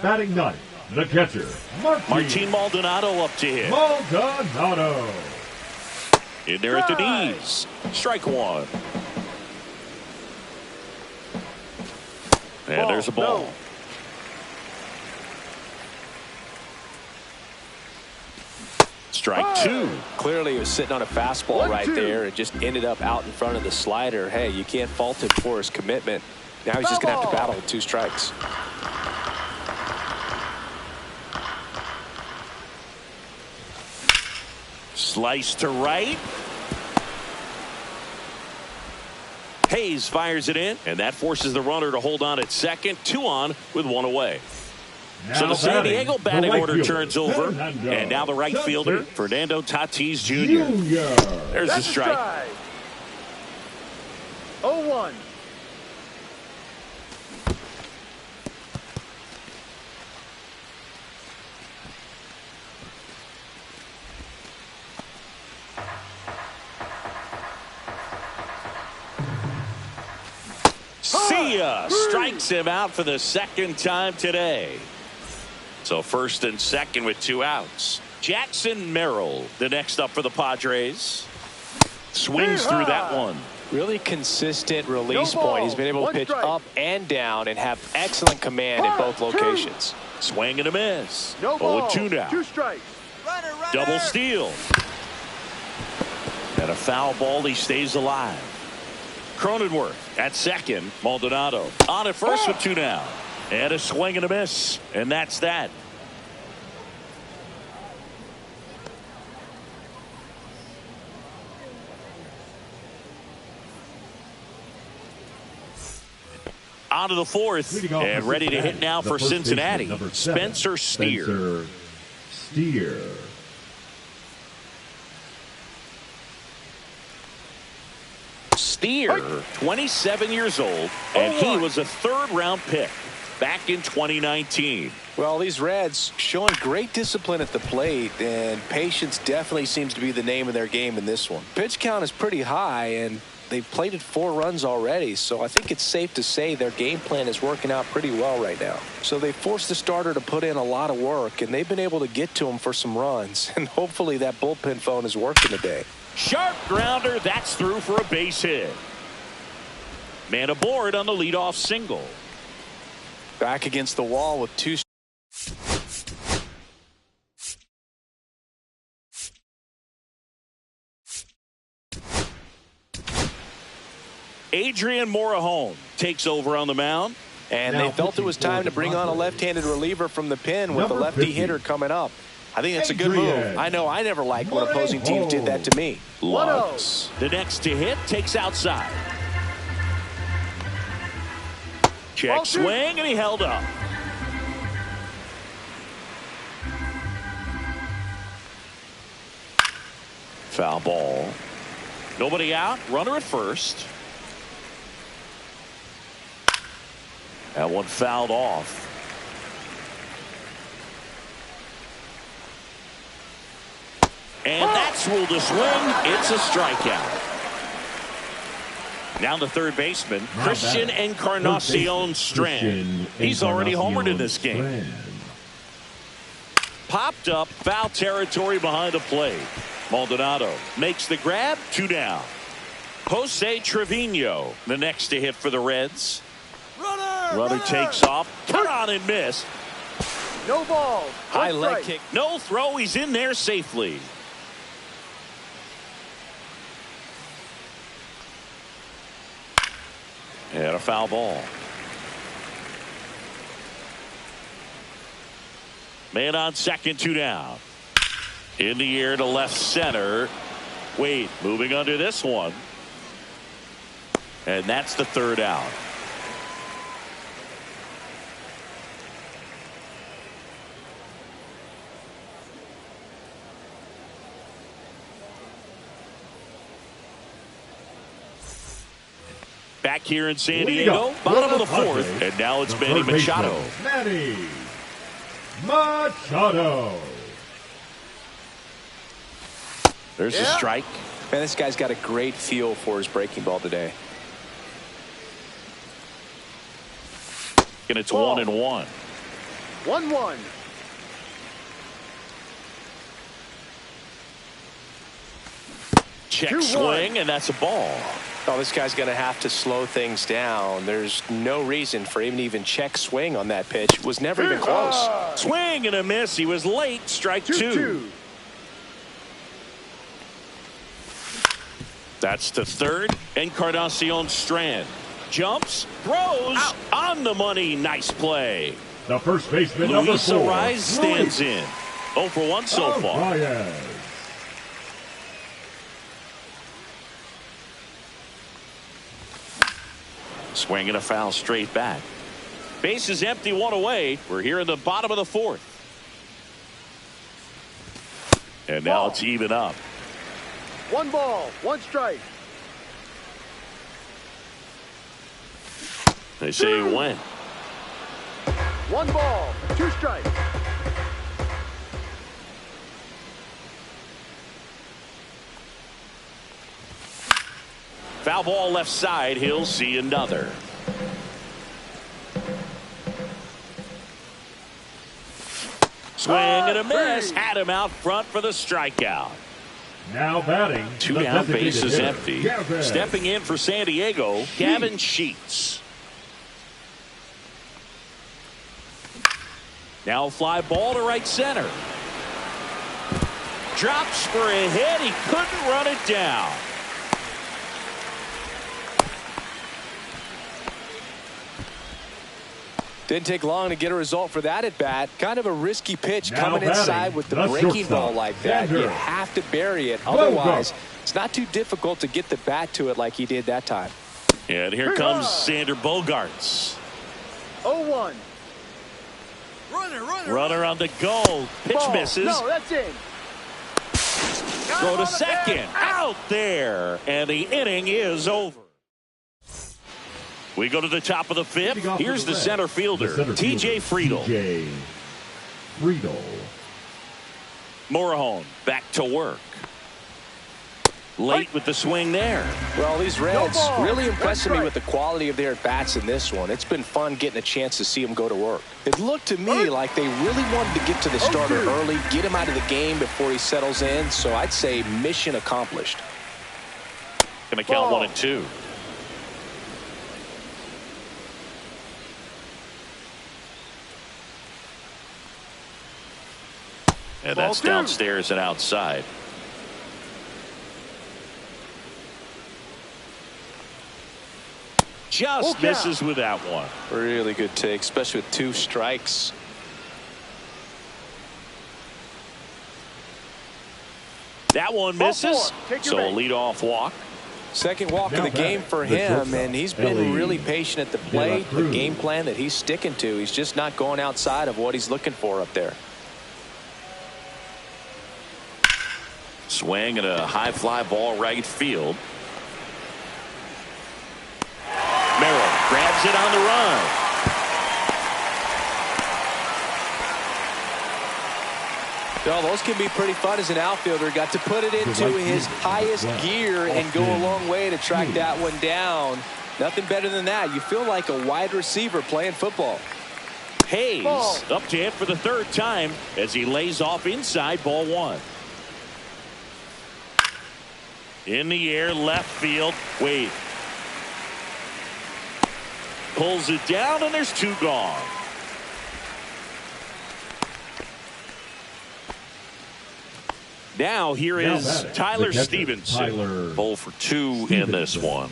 Batting 9th, the catcher, Martin Maldonado up to hit. Maldonado. In there at the knees. Strike 1. And there's a ball. No. Strike two. Clearly he was sitting on a fastball right there. It just ended up out in front of the slider. Hey, you can't fault him for his commitment. Now he's just going to have to battle with 2 strikes. Slice to right. Hayes fires it in, and that forces the runner to hold on at second. 2 on with 1 away. So the San Diego batting order turns over, and now the right fielder, Fernando Tatis Jr. There's the strike. 0-1. See ya! Strikes him out for the 2nd time today. So 1st and 2nd with 2 outs. Jackson Merrill, the next up for the Padres. Swings through that one. Really consistent release point. He's been able to pitch up and down and have excellent command in both locations. Swing and a miss. 0-2 now. 2 strikes. Double steal. And a foul ball. He stays alive. Cronenworth at second. Maldonado on at first with 2 down. And a swing and a miss. And that's that. On to the 4th. And ready to hit now for Cincinnati. Spencer Steer. Steer, 27 years old, and he was a 3rd-round pick back in 2019. Well, these Reds showing great discipline at the plate, and patience definitely seems to be the name of their game in this one. Pitch count is pretty high, and they've plated 4 runs already, so I think it's safe to say their game plan is working out pretty well right now. So they forced the starter to put in a lot of work, and they've been able to get to him for some runs, and hopefully that bullpen phone is working today. Sharp grounder, that's through for a base hit. Man aboard on the leadoff single. Back against the wall with 2. Adrian Morejon takes over on the mound. And they felt it was time to bring on a left-handed reliever from the pen with a lefty hitter coming up. I think that's a good move. I know I never liked when opposing teams did that to me. Lutz, the next to hit, takes outside. Check swing, and he held up. Foul ball. Nobody out. Runner at first. That one fouled off. And that's ruled a swing. It's a strikeout. Now the third baseman, Christian Encarnacion Strand. He's already homered in this game. Popped up, foul territory behind the plate. Maldonado makes the grab, 2 down. Jose Trevino, the next to hit for the Reds. Runner takes off, cut on and miss. No ball. High leg kick. No throw, he's in there safely. And a foul ball. Man on second, 2 down. In the air to left center. Wade moving under this one. And that's the 3rd out. Back here in San Diego, bottom of the 4th, and now it's Manny Machado. Manny Machado. There's a strike. Man, this guy's got a great feel for his breaking ball today. And it's 1-1. 1-1. Check swing, and that's a ball. Oh, this guy's going to have to slow things down. There's no reason for him to even check swing on that pitch. It was never even close. Swing and a miss. He was late. Strike 2. That's the third. Encarnacion Strand jumps, throws on the money. Nice play. The first baseman, Luis number 4, Arise stands in. 0 for 1 so far. Swinging a foul straight back. Base is empty, 1 away. We're here in the bottom of the 4th. And now it's even up. 1 ball, 1 strike. They say when. 1 ball, 2 strikes. Foul ball left side. He'll see another. Swing and a miss. Had him out front for the strikeout. Now batting. 2 down, base is empty. Stepping in for San Diego, Gavin Sheets. Now fly ball to right center. Drops for a hit. He couldn't run it down. Didn't take long to get a result for that at bat. Kind of a risky pitch now coming inside with the breaking ball like that. You have to bury it. Otherwise, it's not too difficult to get the bat to it like he did that time. And here comes Xander Bogaerts. 0-1. Runner on the go. Pitch misses. No, that's in. Throw to second. Out there. And the inning is over. We go to the top of the 5th. Here's the center fielder, TJ Friedl. Morejon back to work. Late with the swing there. Well, these Reds really impressing me with the quality of their at-bats in this one. It's been fun getting a chance to see them go to work. It looked to me like they really wanted to get to the starter early, get him out of the game before he settles in. So I'd say mission accomplished. Going to count 1 and 2. And that's downstairs and outside. Just misses with that one. Really good take, especially with 2 strikes. That one misses. So a leadoff walk. Second walk of the game for him, and he's been really patient at the plate. The game plan that he's sticking to. He's just not going outside of what he's looking for up there. Swing and a high fly ball right field. Merrill grabs it on the run. Well, those can be pretty fun as an outfielder. Got to put it into his highest gear and go a long way to track that one down. Nothing better than that. You feel like a wide receiver playing football. Hayes up to hit for the 3rd time as he lays off inside, ball 1. In the air, left field. Wade pulls it down, and there's 2 gone. Now here is Tyler Stevenson. 0 for 2 in this one.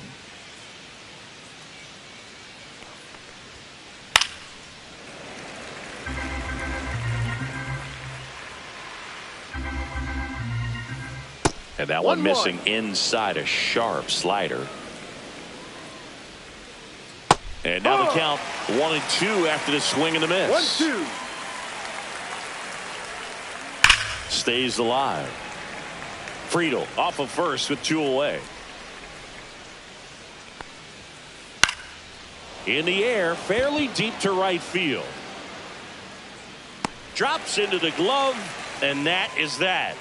And that one missing inside, a sharp slider. And now the count 1 and 2 after the swing and the miss. 1-2. Stays alive. Friedl off of first with 2 away. In the air, fairly deep to right field. Drops into the glove, and that is that.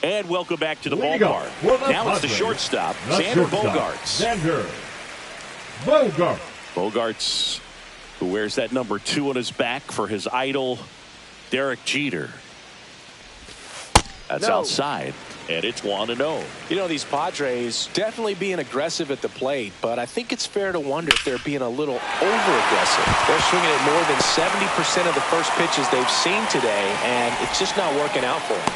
And welcome back to the ballpark. Now it's the shortstop, Xander Bogaerts. Bogaerts, who wears that number 2 on his back for his idol, Derek Jeter. That's outside. and it's 1-0. You know, these Padres definitely being aggressive at the plate, but I think it's fair to wonder if they're being a little over-aggressive. They're swinging at more than 70% of the first pitches they've seen today, and it's just not working out for them.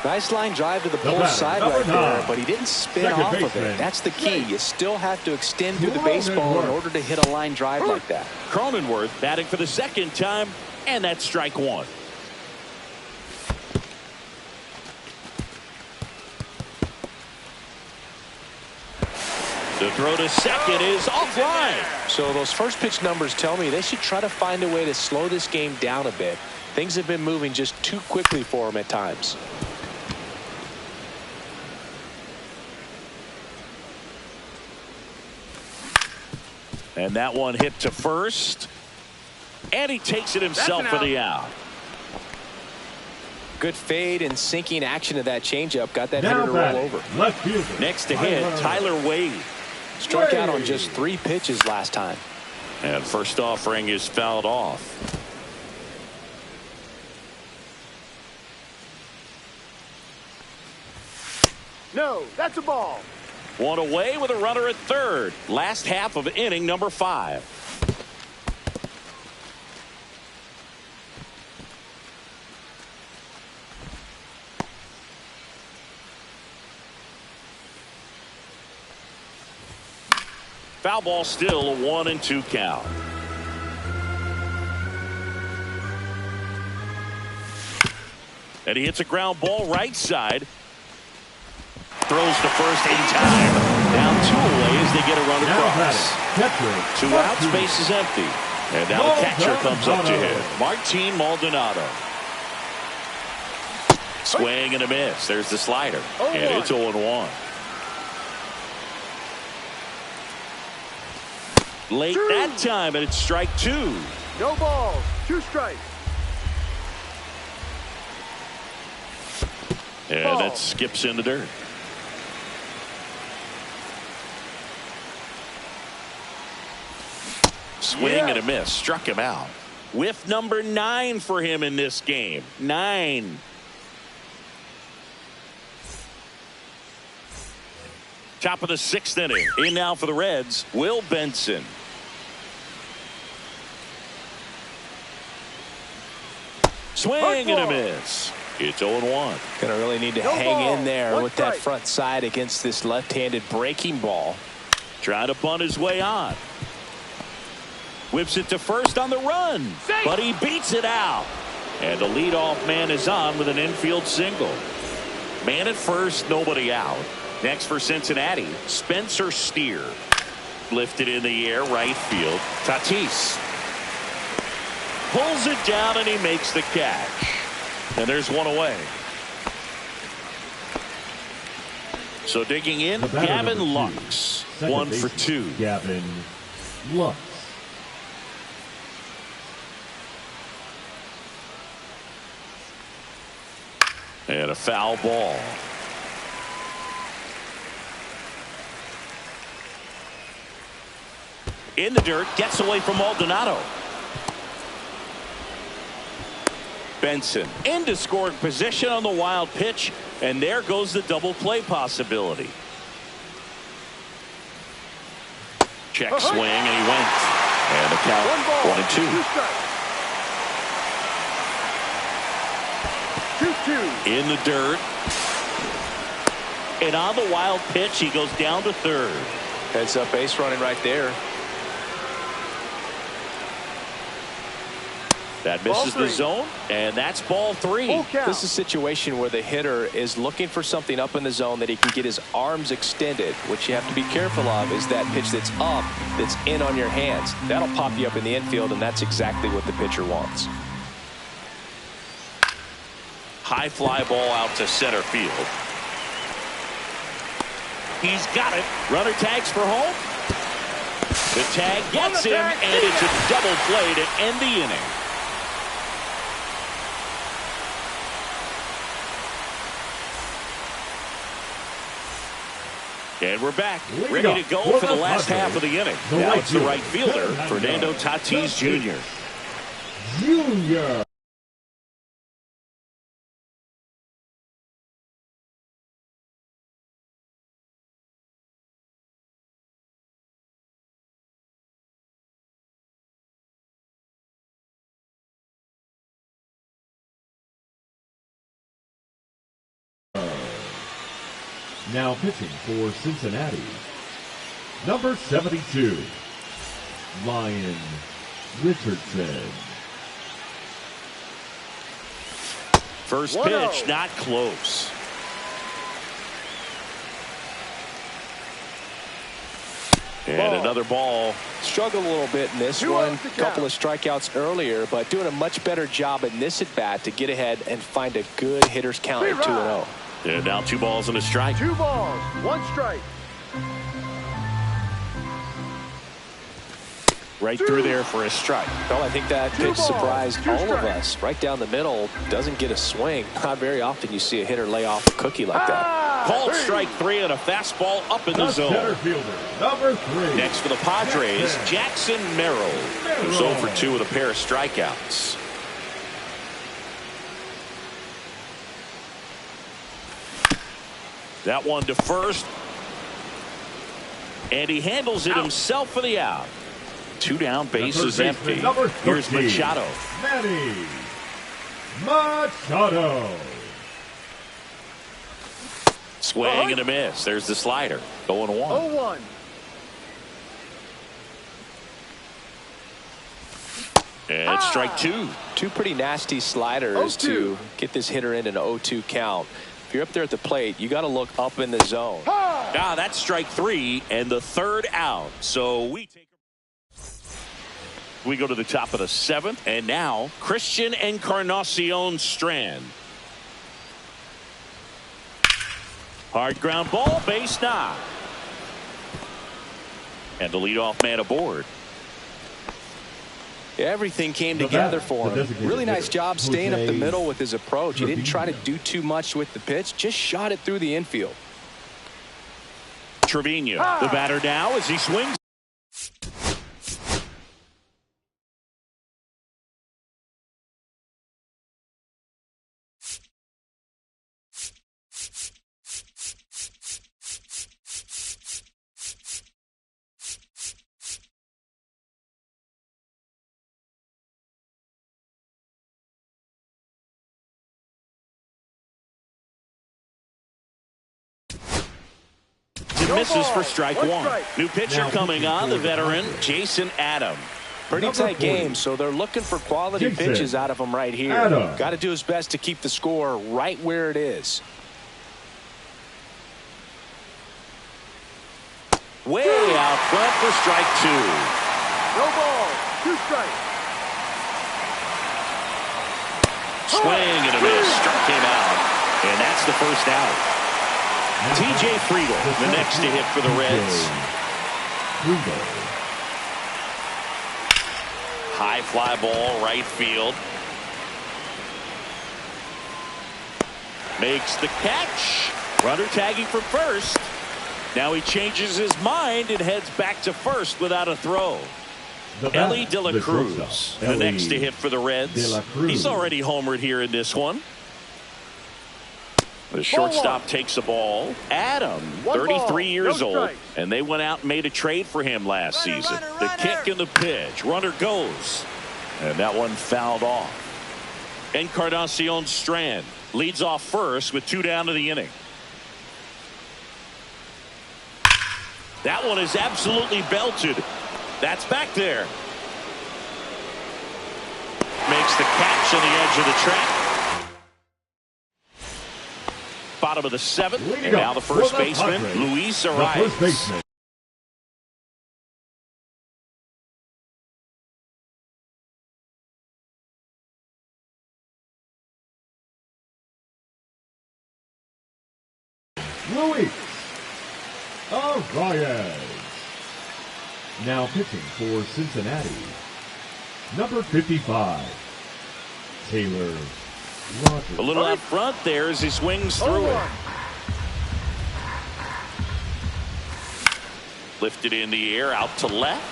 Nice line drive to the pull side right there, but he didn't spin off of it. That's the key. You still have to extend through the baseball in order to hit a line drive like that. Cronenworth batting for the second time, and that's strike one. The throw to second is offline. So those first pitch numbers tell me they should try to find a way to slow this game down a bit. Things have been moving just too quickly for them at times. And that one hit to first. And he takes it himself for the out. Good fade and sinking action of that changeup. Got that hitter to roll over. Next to hit, Tyler Wade. Struck out on just 3 pitches last time. And first offering is fouled off. No, that's a ball. One away with a runner at third. Last half of inning number 5. Foul ball, still a 1-2 count. And he hits a ground ball right side. Throws to first in time. Down 2 away as they get a run across. 2 outs, base is empty. And now the catcher comes up to hit. Martin Maldonado. Swing and a miss. There's the slider. And it's 0-1. Late that time, and it's strike 2. No balls, 2 strikes. And that skips in the dirt. Swing and a miss. Struck him out. Whiff number 9 for him in this game. 9. Top of the 6th inning. In now for the Reds, Will Benson. Swing and a miss. It's 0-1. Gonna really need to hang in there with that front side against this left-handed breaking ball. Trying to bunt his way on. Whips it to first on the run, but he beats it out. And the leadoff man is on with an infield single. Man at first, nobody out. Next for Cincinnati, Spencer Steer. Lifted in the air, right field. Tatis pulls it down, and he makes the catch. And there's one away. So digging in, Gavin Lux. 1 for 2. Gavin Lux. And a foul ball. In the dirt, gets away from Maldonado. Benson into scoring position on the wild pitch, and there goes the double play possibility. Check swing, and he went. And the count 1-2. 2-2. In the dirt. And on the wild pitch, he goes down to third. Heads up base running right there. That misses the zone, and that's ball 3. This is a situation where the hitter is looking for something up in the zone that he can get his arms extended. What you have to be careful of is that pitch that's up, that's in on your hands. That'll pop you up in the infield, and that's exactly what the pitcher wants. High fly ball out to center field. He's got it. Runner tags for home. The tag gets him, and it's a double play to end the inning. And we're back, ready to go for the last half of the inning. Now it's the right fielder, Fernando Tatis Jr. Now pitching for Cincinnati, number 72, Ryan Richardson. First 1-0. pitch, not close. And another ball. Struggled a little bit in this one. A couple of strikeouts earlier, but doing a much better job in this at-bat to get ahead and find a good hitter's count at 2-0. And now 2 balls and a strike. 2 balls, 1 strike. Right through there for a strike. Well, I think that pitch surprised all of us. Right down the middle, doesn't get a swing. Not very often you see a hitter lay off a cookie like that. Called strike 3 on a fastball up in the zone. Center fielder, number 3. Next for the Padres, Jackson Merrill, who's 0 for 2 with a pair of strikeouts. That one to first. And he handles it himself for the out. 2 down, bases empty. Here's Machado. Manny Machado. Swing and a miss. There's the slider. 0-1. 0-1. And strike 2. 2 pretty nasty sliders to get this hitter in an 0-2 count. If you're up there at the plate, you got to look up in the zone. Now that's strike 3 and the 3rd out. So we go to the top of the 7th, and now Christian Encarnacion Strand. Hard ground ball, base knock. And the leadoff man aboard. Everything came together for him. Really nice job staying up the middle with his approach. He didn't try to do too much with the pitch, just shot it through the infield. Trevino, the batter now as he swings. Misses for strike 1. New pitcher coming on, the veteran Jason Adam. Pretty tight game, so they're looking for quality pitches out of him right here. Got to do his best to keep the score right where it is. Way out front for strike 2. No ball, 2 strikes. Swing and a miss. Struck him out. And that's the first out. TJ Friedel, the next to hit for the Reds. High fly ball, right field. Makes the catch. Runner tagging for first. Now he changes his mind and heads back to first without a throw. Ellie De La Cruz, the next to hit for the Reds. He's already homered here in this one. The shortstop takes the ball. Adam, 33 years old, and they went out and made a trade for him last season. The kick and the pitch. Runner goes. And that one fouled off. Encarnacion Strand leads off first with 2 down to the inning. That one is absolutely belted. That's back there. Makes the catch on the edge of the track. Bottom of the 7th, and now the first baseman, Luis Arias. Luis Arias. Now pitching for Cincinnati, number 55, Taylor Rogers. A little up front there as he swings through it. Lifted in the air, out to left.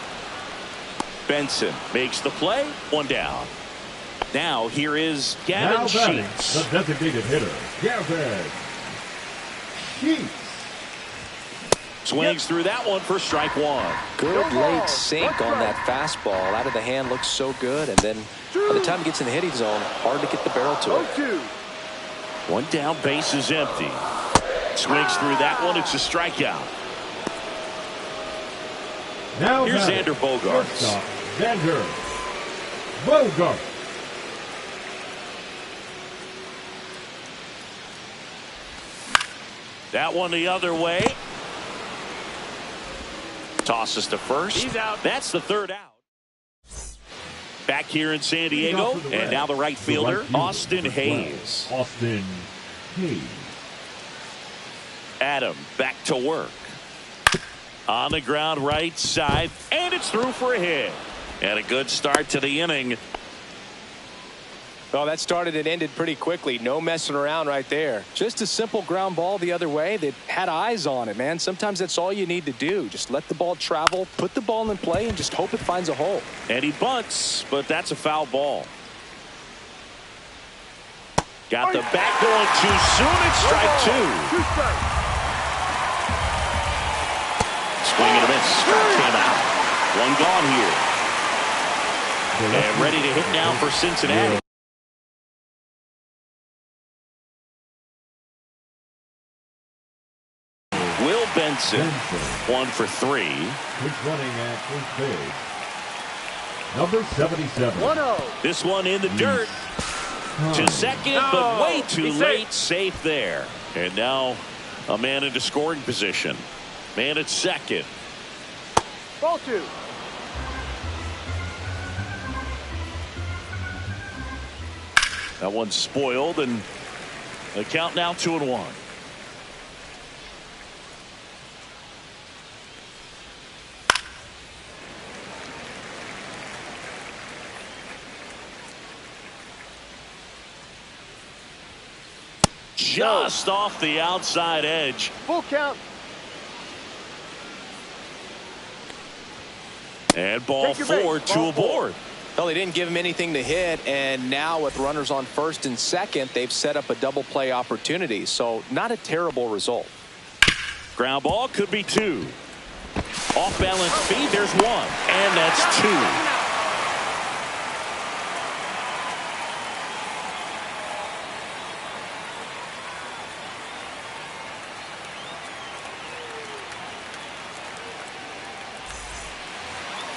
Benson makes the play. 1 down. Now here is Gavin Sheets. The designated hitter, Gavin Sheets. Swings through that one for strike 1. Good late sink on that fastball. Out of the hand, looks so good. And then by the time it gets in the hitting zone, hard to get the barrel to it. 1 down, base is empty. Swings through that one. It's a strikeout. Now Here's batting, Xander Bogaerts. shortstop, Xander Bogaerts. That one the other way. Tosses to first. He's out. That's the third out. Back here in San Diego, for the and Reds. now the right fielder, The right fielder Austin for the Hayes. Twelves, Austin Hayes. Adam back to work. On the ground right side, and it's through for a hit. And a good start to the inning. Well, that started and ended pretty quickly. No messing around right there. Just a simple ground ball the other way that had eyes on it, man. Sometimes that's all you need to do. Just let the ball travel, put the ball in play, and just hope it finds a hole. And he bunts, but that's a foul ball. Got the bat going too soon. It's strike two. 2 strikes. Swing and a miss. Strike came out. One gone here. And ready to hit now for Cincinnati. Will Benson, 1 for 3. Pitch running at first base. Number 77. 1-0. This one in the dirt to second, but way too He's late. Safe there. And now a man into scoring position. Man at second. Ball 2. That one's spoiled, and the count now 2-1. Just off the outside edge. Full count. And ball Take your 4, base. 2 Ball 4. aboard. Well, they didn't give him anything to hit, and now with runners on first and second, they've set up a double play opportunity. So not a terrible result. Ground ball could be 2. Off balance speed, there's 1. And that's 2.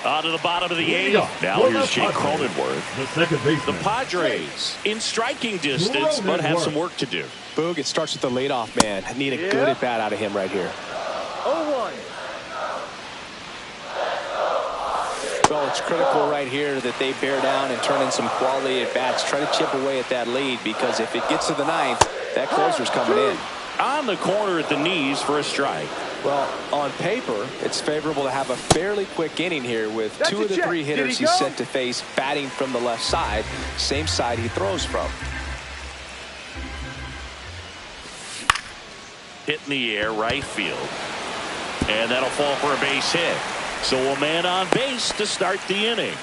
On to the bottom of the 8th. Now here's Jake Cronenworth. The second baseman. The Padres in striking distance, but have some work to do. Boog, it starts with the leadoff man. I need a good at bat out of him right here. 0-1. Well, it's critical right here that they bear down and turn in some quality at bats. Try to chip away at that lead, because if it gets to the 9th, that closer's coming in. On the corner at the knees for a strike. Well, on paper, it's favorable to have a fairly quick inning here with That's 2 of the a check. 3 Did hitters he he's go? set to face batting from the left side, same side he throws from. Hit in the air, right field. And that'll fall for a base hit. So a man on base to start the inning.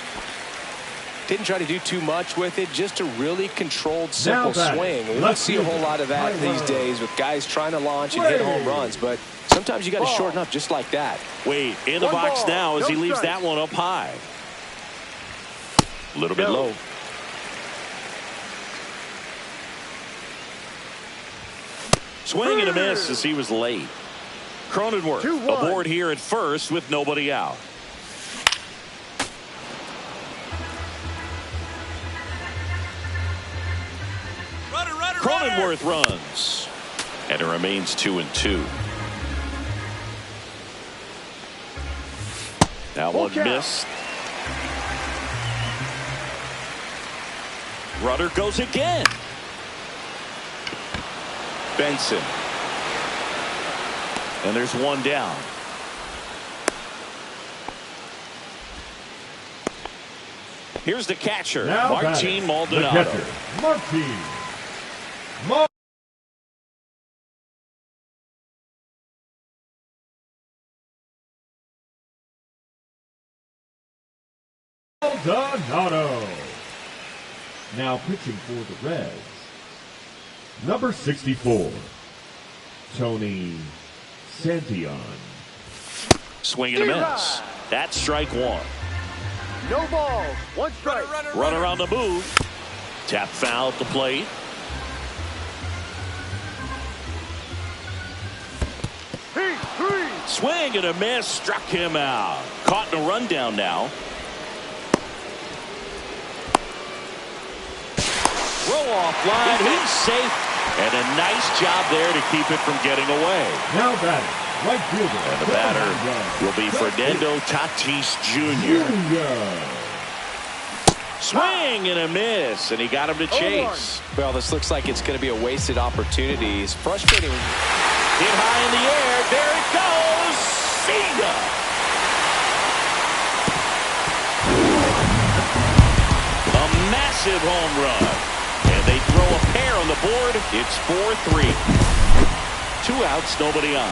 Didn't try to do too much with it, just a really controlled, simple batting, swing. We don't left see a whole fielder, lot of that Tyler. these days with guys trying to launch and hit home runs, but sometimes you got to Ball. shorten up just like that. Wait, in the One box ball, now as no he leaves strikes. that one up high. A little bit No. low. Swing and a miss as he was late. Cronenworth 2-1. aboard here at first with nobody out. Cronenworth runs. And it remains 2-2. Now Full one count. missed. Runner goes again. Benson. And there's one down. Here's the catcher, Now Martin batting, Maldonado. The catcher, Martin Maldonado. Now pitching for the Reds, number 64, Tony Santillan. Swing and a miss. That's strike 1. No balls. 1 strike. Runner on the move. Tap foul at the plate. Swing and a miss. Struck him out. Caught in a rundown now. Throw off line. He's safe. And a nice job there to keep it from getting away. Now batting, right fielder. And the batter will be Fernando Tatis Jr. Swing and a miss, and he got him to chase. Well, this looks like it's going to be a wasted opportunity. It's frustrating. Hit high in the air. There it goes. See ya. A massive home run. And they throw a pair on the board. It's 4-3. 2 outs, nobody on.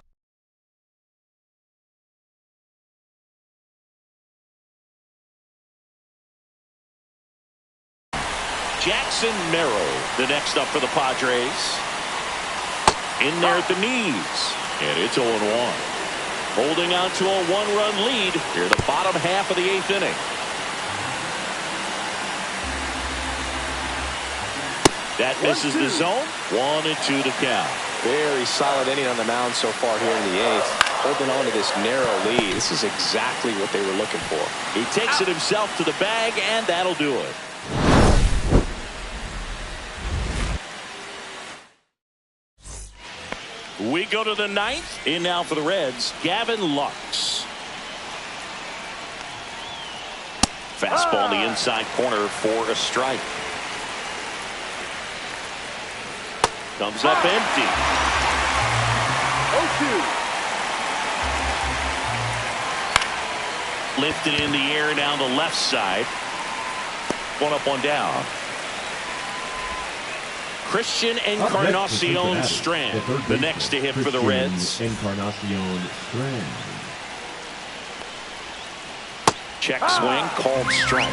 Jackson Merrill, the next up for the Padres. In there at the knees. And it's 0-1. Holding on to a 1-run lead here the bottom half of the 8th inning. That misses the zone. 1-2 to count. Very solid inning on the mound so far here in the 8th. Holding on to this narrow lead. This is exactly what they were looking for. He takes it himself to the bag, and that'll do it. We go to the 9th. In now for the Reds, Gavin Lux. Fastball in the inside corner for a strike. Comes up empty. 0-2. Lifted in the air down the left side. 1 up, 1 down. Christian Encarnacion Strand, the next to hit for the Reds. Encarnacion Strand. Check swing, called strike.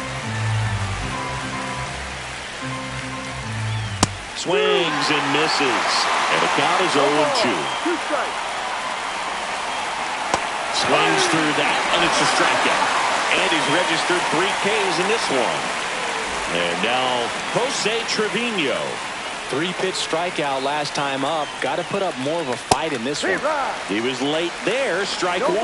Swings and misses. And the count is 0-2. 2 strikes. Swings through that, and it's a strikeout. And he's registered 3 Ks in this one. And now Jose Trevino. 3-pitch strikeout last time up. Got to put up more of a fight in this one. He was late there. Strike 1.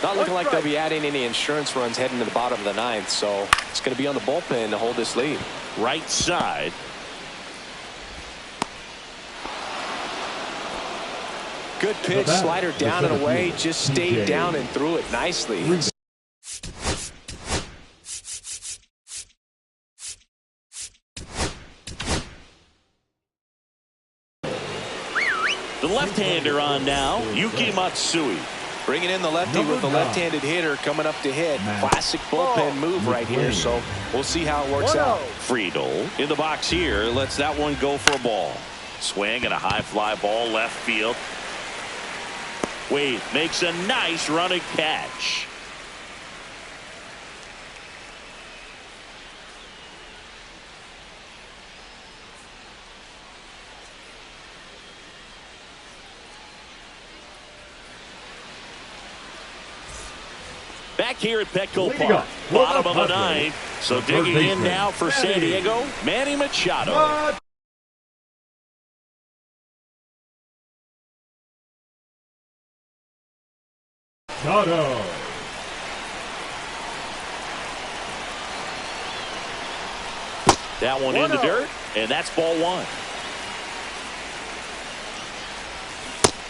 Not looking like they'll be adding any insurance runs heading to the bottom of the 9th. So it's going to be on the bullpen to hold this lead. Right side. Good pitch, slider down and away, just stayed down and threw it nicely. The left-hander on now, Yuki Matsui. Bringing in the lefty with the left-handed hitter coming up to hit. Classic bullpen move right here, so we'll see how it works out. Friedel in the box here, lets that one go for a ball. Swing and a high fly ball left field. Wade makes a nice running catch. Back here at Petco Park, bottom of the 9th. So digging in now for San Diego, Manny Machado. That one in the dirt, and that's ball 1.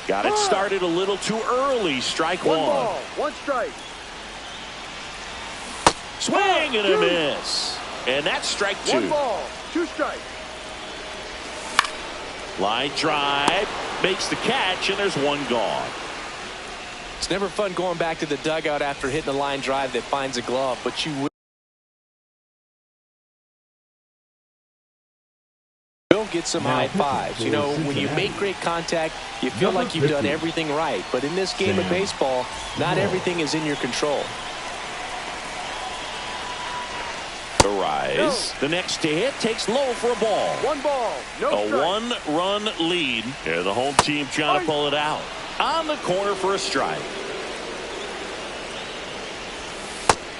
Got it started a little too early. Strike 1. 1 ball, 1 strike. Swing and a miss. And that's strike 2. 1 ball, 2 strikes. Line drive, makes the catch, and there's 1 gone. It's never fun going back to the dugout after hitting a line drive that finds a glove, but you will get some high fives. You know, when you make great contact, you feel like you've done everything right. But in this game of baseball, not everything is in your control. The rise. The next to hit takes low for a ball. 1 ball, no A strike. 1-run lead. Yeah, the home team trying to pull it out. On the corner for a strike.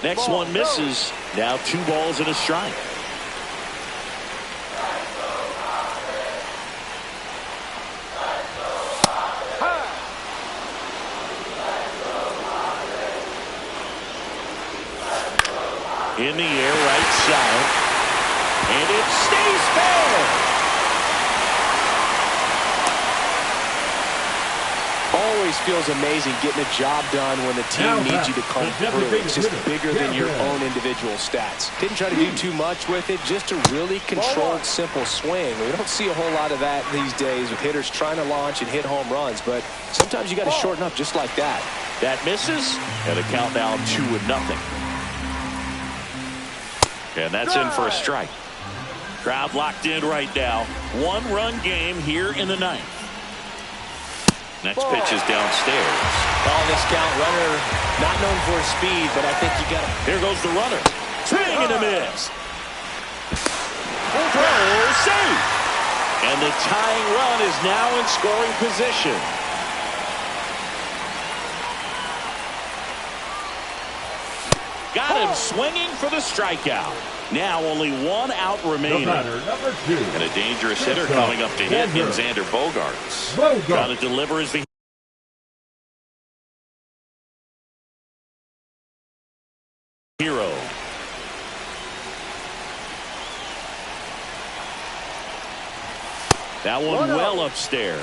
Next one misses. Now 2 balls and a strike. In the air, right side. And it stays fair. Always feels amazing getting a job done when the team needs you to come through. It's just bigger than your own individual stats. Didn't try to do too much with it, just a really controlled, simple swing. We don't see a whole lot of that these days with hitters trying to launch and hit home runs, but sometimes you got to shorten up just like that. That misses, and a count now 2-0. And that's in for a strike. Crowd locked in right now. 1-run game here in the ninth. Next pitch is downstairs. Oh, this count, runner not known for his speed, but I think you got to. Here goes the runner. Swing and a miss. Throw safe. And the tying run is now in scoring position. Got him swinging for the strikeout. Now only 1 out remaining. Number 2. And a dangerous hitter coming up to hit in Xander Bogaerts. Trying to deliver as the hero. That one well upstairs.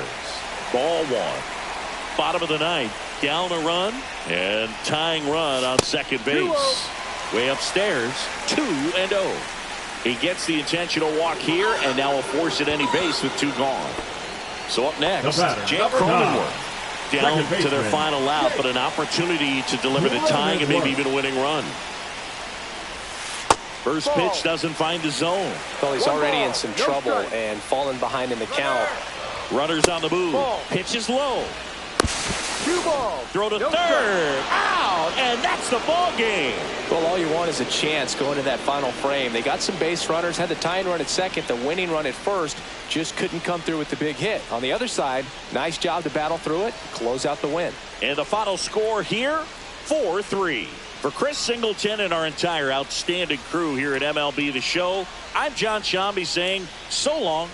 Ball 1. Bottom of the ninth. Down a run and tying run on second base. Way upstairs, 2-0. He gets the intentional walk here, and now will force at any base with 2 gone. So up next, Jake Cronenworth down to their final out, but an opportunity to deliver the tying and maybe even a winning run. First pitch doesn't find the zone. Well, he's already in some trouble and falling behind in the count. Runners on the move. Pitch is low. 2 balls. Throw to third. Out, and that's the ball game. Well, all you want is a chance going to that final frame. They got some base runners, had the tying run at second, the winning run at first, just couldn't come through with the big hit. On the other side, nice job to battle through it, close out the win. And the final score here, 4-3. For Chris Singleton and our entire outstanding crew here at MLB The Show, I'm John Shambi saying so long